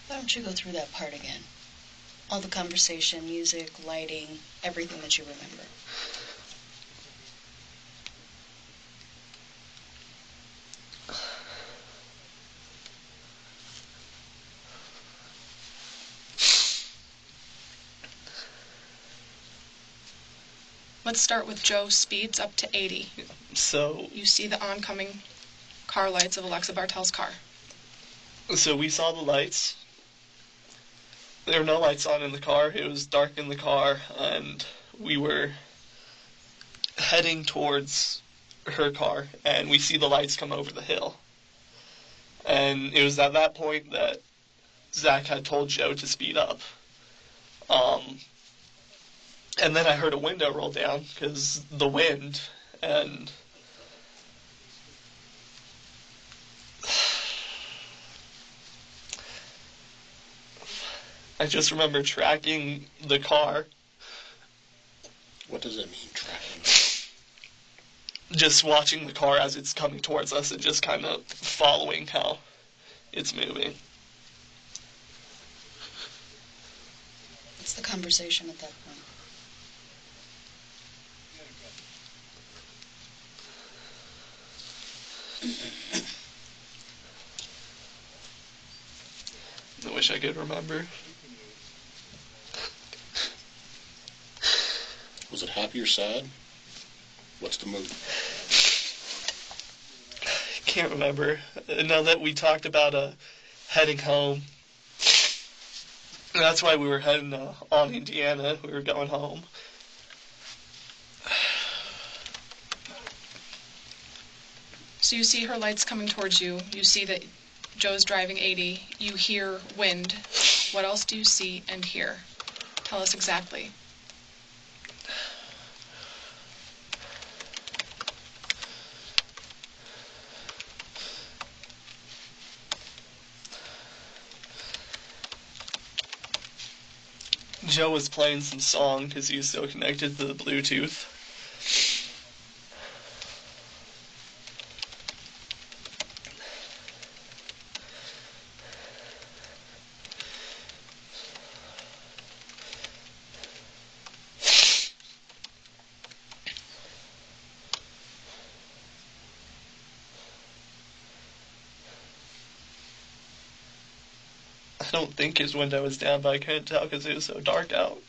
Why don't you go through that part again? All the conversation, music, lighting, everything that you remember. Let's start with Joe speeds up to 80. So You see the oncoming car lights of Alexa Bartel's car. we saw the lights. There were no lights on in the car. It was dark in the car, and we were heading towards her car, and we see the lights come over the hill. And it was at that point that Zach had told Joe to speed up. And then I heard a window roll down because the wind, and I just remember tracking the car. What does it mean, tracking? Just watching the car as it's coming towards us and just kind of following how it's moving. What's the conversation at that point? I wish I could remember. Was it happy or sad? What's the mood? Can't remember. I know that we talked about heading home. That's why we were heading on Indiana. We were going home. So you see her lights coming towards you. You see that Joe's driving 80. You hear wind. What else do you see and hear? Tell us exactly. Joe was playing some song because he was still connected to the Bluetooth. I don't think his window was down, but I couldn't tell because it was so dark out.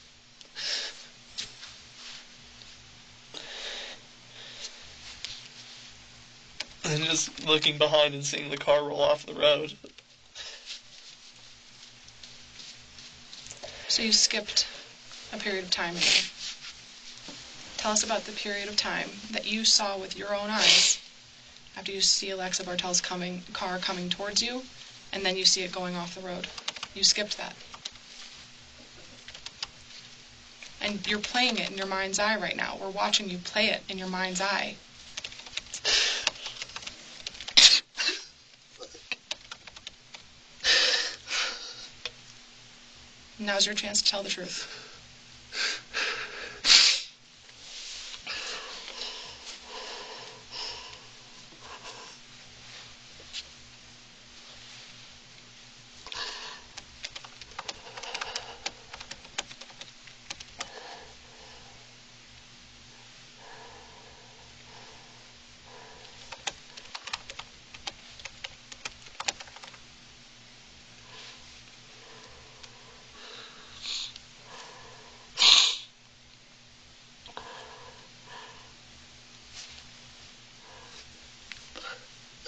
And just looking behind and seeing the car roll off the road. So you skipped a period of time in there. Tell us about the period of time that you saw with your own eyes after you see Alexa Bartel's car coming towards you, and then you see it going off the road. You skipped that. And you're playing it in your mind's eye right now. We're watching you play it in your mind's eye. Now's your chance to tell the truth.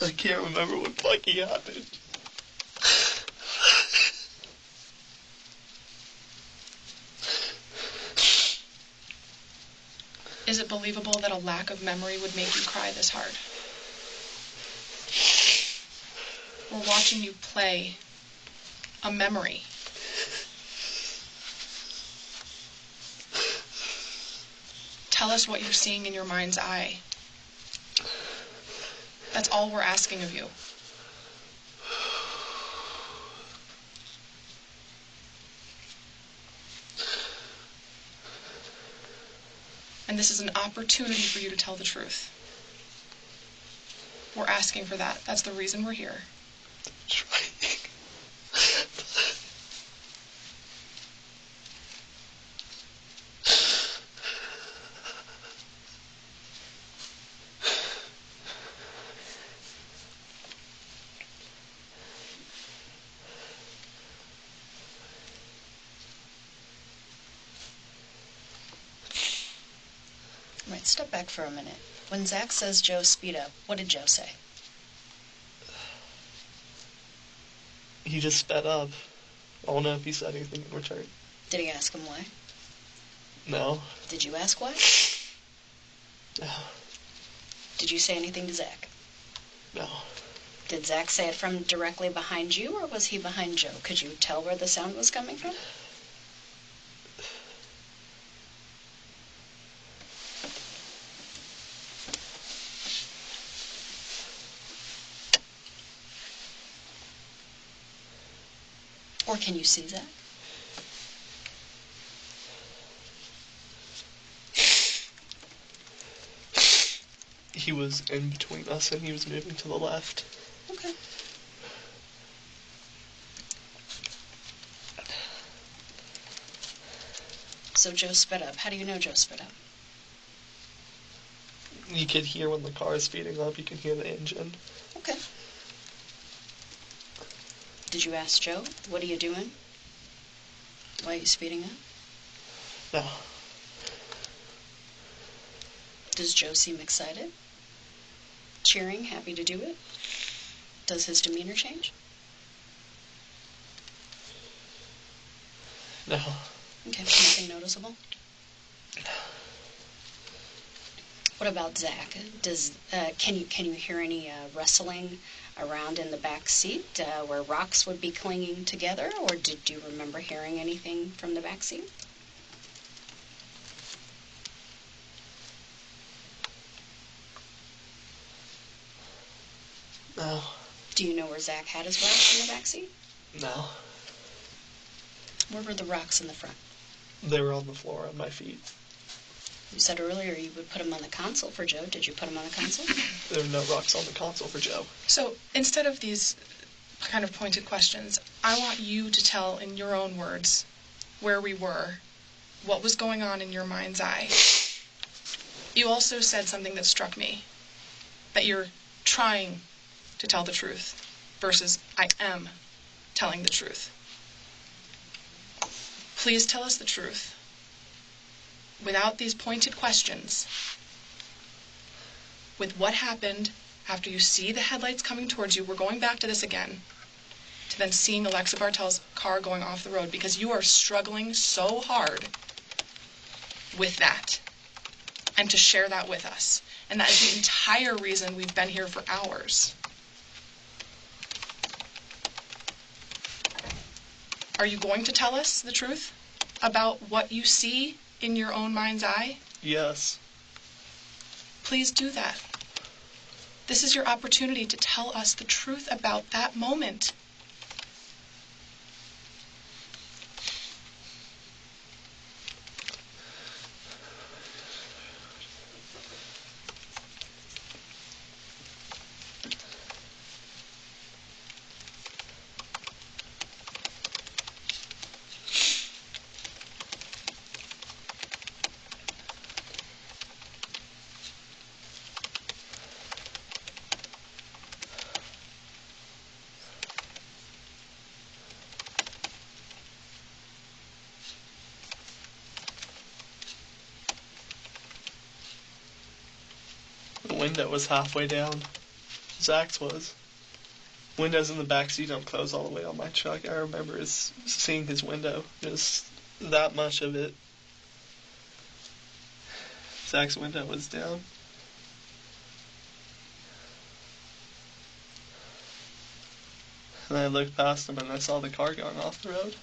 I can't remember what fucking happened. Is it believable that a lack of memory would make you cry this hard? We're watching you play a memory. Tell us what you're seeing in your mind's eye. That's all we're asking of you. And this is an opportunity for you to tell the truth. We're asking for that. That's the reason we're here. Trying. Right, step back for a minute. When Zach says Joe speed up, what did Joe say? He just sped up. I don't know if he said anything in return. Did he ask him why? No. Did you ask why? No. Did you say anything to Zach? No. Did Zach say it from directly behind you, or was he behind Joe? Could you tell where the sound was coming from? Or can you see Zach? He was in between us and he was moving to the left. Okay. So Joe sped up. How do you know Joe sped up? You could hear when the car is speeding up, you can hear the engine. Okay. Did you ask Joe, what are you doing? Why are you speeding up? No. Does Joe seem excited? Cheering, happy to do it? Does his demeanor change? No. Okay, nothing noticeable? What about Zach? Can you hear any rustling around in the back seat where rocks would be clinging together, or did you remember hearing anything from the back seat? No. Do you know where Zach had his rocks in the back seat? No. Where were the rocks in the front? They were on the floor on my feet. You said earlier you would put them on the console for Joe. Did you put them on the console? There were no rocks on the console for Joe. So instead of these kind of pointed questions, I want you to tell in your own words where we were, what was going on in your mind's eye. You also said something that struck me, that you're trying to tell the truth versus I am telling the truth. Please tell us the truth without these pointed questions, with what happened after you see the headlights coming towards you. We're going back to this again, to then seeing Alexa Bartel's car going off the road, because you are struggling so hard with that, and to share that with us. And that is the entire reason we've been here for hours. Are you going to tell us the truth about what you see in your own mind's eye? Yes. Please do that. This is your opportunity to tell us the truth about that moment. The window was halfway down. Zach's was. Windows in the back seat don't close all the way on my truck. I remember seeing his window. Just that much of it. Zach's window was down. And I looked past him and I saw the car going off the road.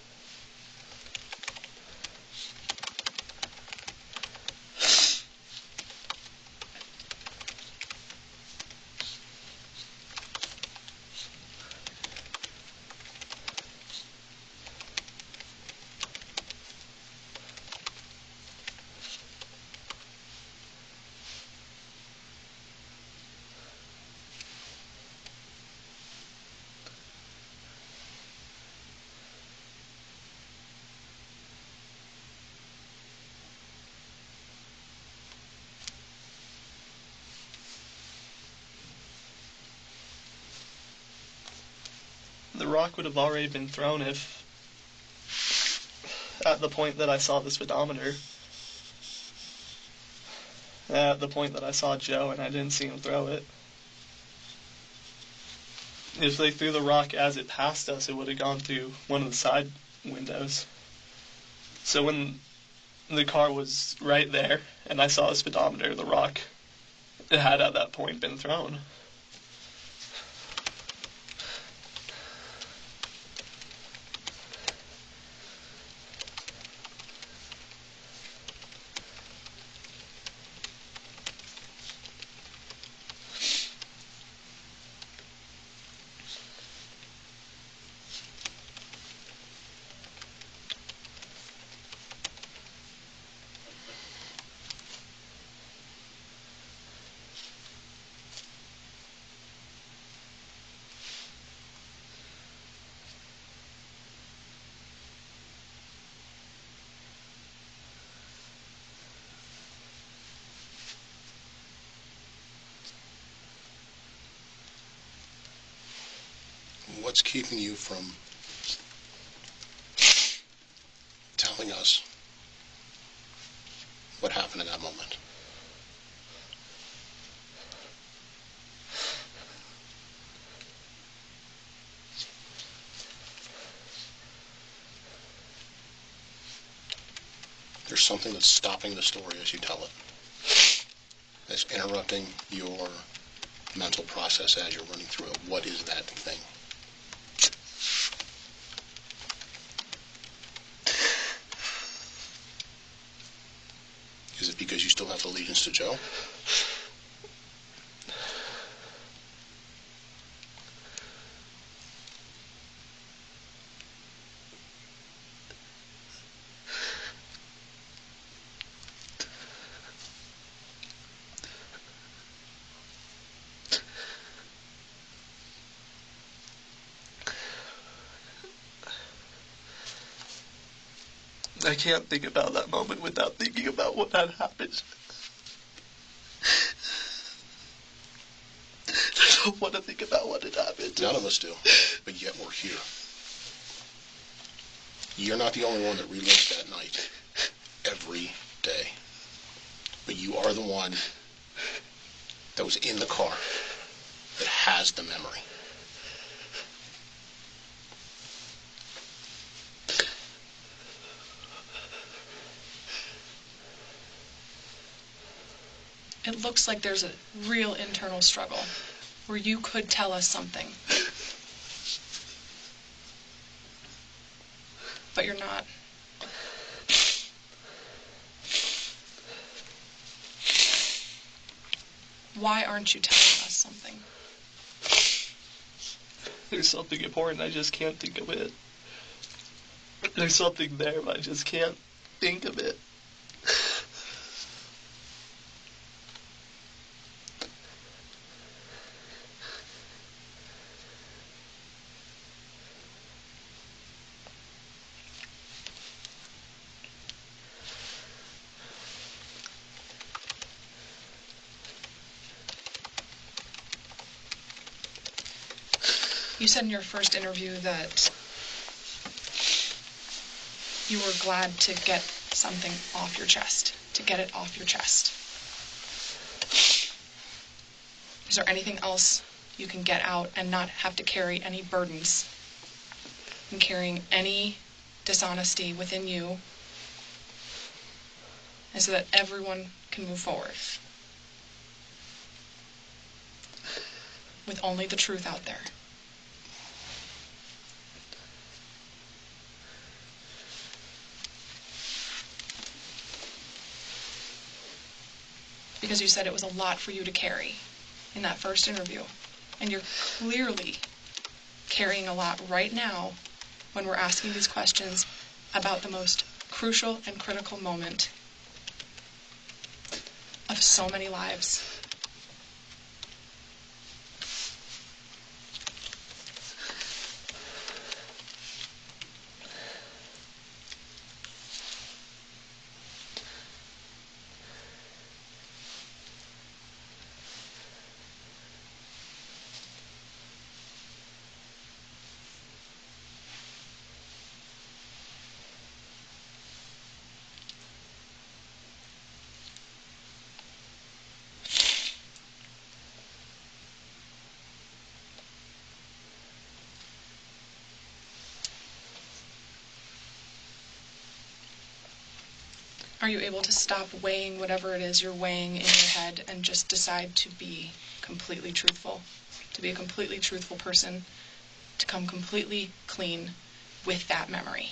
The rock would have already been thrown if, at the point that I saw the speedometer, at the point that I saw Joe and I didn't see him throw it. If they threw the rock as it passed us, it would have gone through one of the side windows. So when the car was right there and I saw the speedometer, the rock it had at that point been thrown. What's keeping you from telling us what happened in that moment? There's something that's stopping the story as you tell it. That's interrupting your mental process as you're running through it. What is that thing? Is it because you still have allegiance to Joe? I can't think about that moment without thinking about what had happened. I don't want to think about what had happened. None of us do, but yet we're here. You're not the only one that relives that night every day. But you are the one that was in the car that has the memory. It looks like there's a real internal struggle where you could tell us something, but you're not. Why aren't you telling us something? There's something important, I just can't think of it. There's something there, but I just can't think of it. You said in your first interview that you were glad to get something off your chest, to get it off your chest. Is there anything else you can get out and not have to carry any burdens and carrying any dishonesty within you, and so that everyone can move forward with only the truth out there? Because you said it was a lot for you to carry in that first interview. And you're clearly carrying a lot right now when we're asking these questions about the most crucial and critical moment of so many lives. Are you able to stop weighing whatever it is you're weighing in your head and just decide to be completely truthful? To be a completely truthful person, to come completely clean with that memory?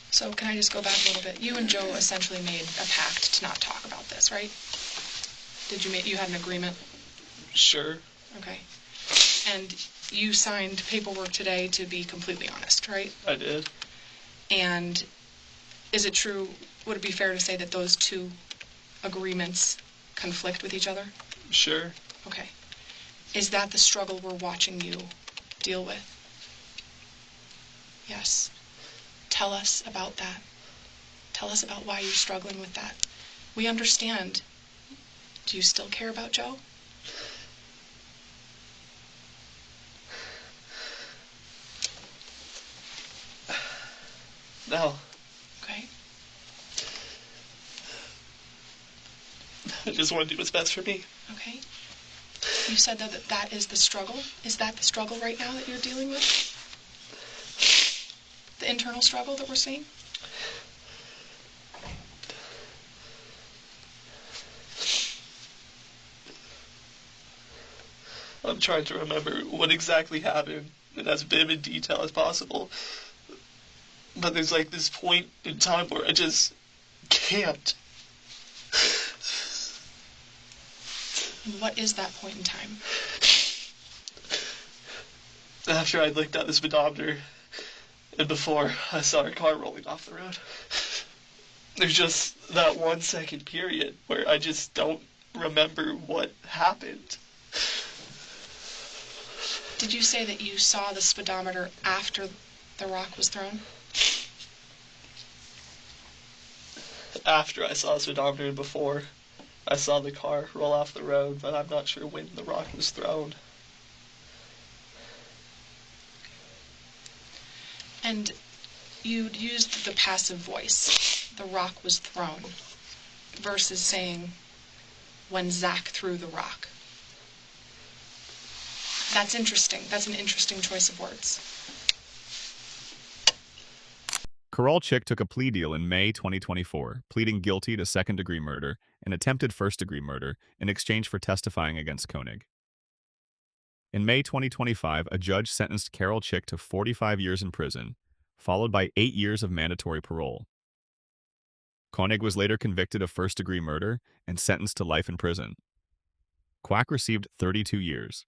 So can I just go back a little bit? You and Joe essentially made a pact to not talk about this, right? You had an agreement? Sure. Okay. And you signed paperwork today to be completely honest, right? I did. And is it true, would it be fair to say that those two agreements conflict with each other? Sure. Okay. Is that the struggle we're watching you deal with? Yes. Tell us about that. Tell us about why you're struggling with that. We understand. Do you still care about Joe? No. Okay. I just want to do what's best for me. Okay. You said that that is the struggle. Is that the struggle right now that you're dealing with? The internal struggle that we're seeing? I'm trying to remember what exactly happened in as vivid detail as possible. But there's like this point in time where I just can't. What is that point in time? After I looked at the speedometer and before I saw her car rolling off the road. There's just that 1 second period where I just don't remember what happened. Did you say that you saw the speedometer after the rock was thrown? After I saw the speedometer and before I saw the car roll off the road, but I'm not sure when the rock was thrown. And you'd used the passive voice, the rock was thrown, versus saying, when Zach threw the rock. That's interesting. That's an interesting choice of words. Kowalczyk took a plea deal in May 2024, pleading guilty to second-degree murder and attempted first-degree murder in exchange for testifying against Koenig. In May 2025, a judge sentenced Kowalczyk to 45 years in prison, followed by 8 years of mandatory parole. Koenig was later convicted of first-degree murder and sentenced to life in prison. Quack received 32 years.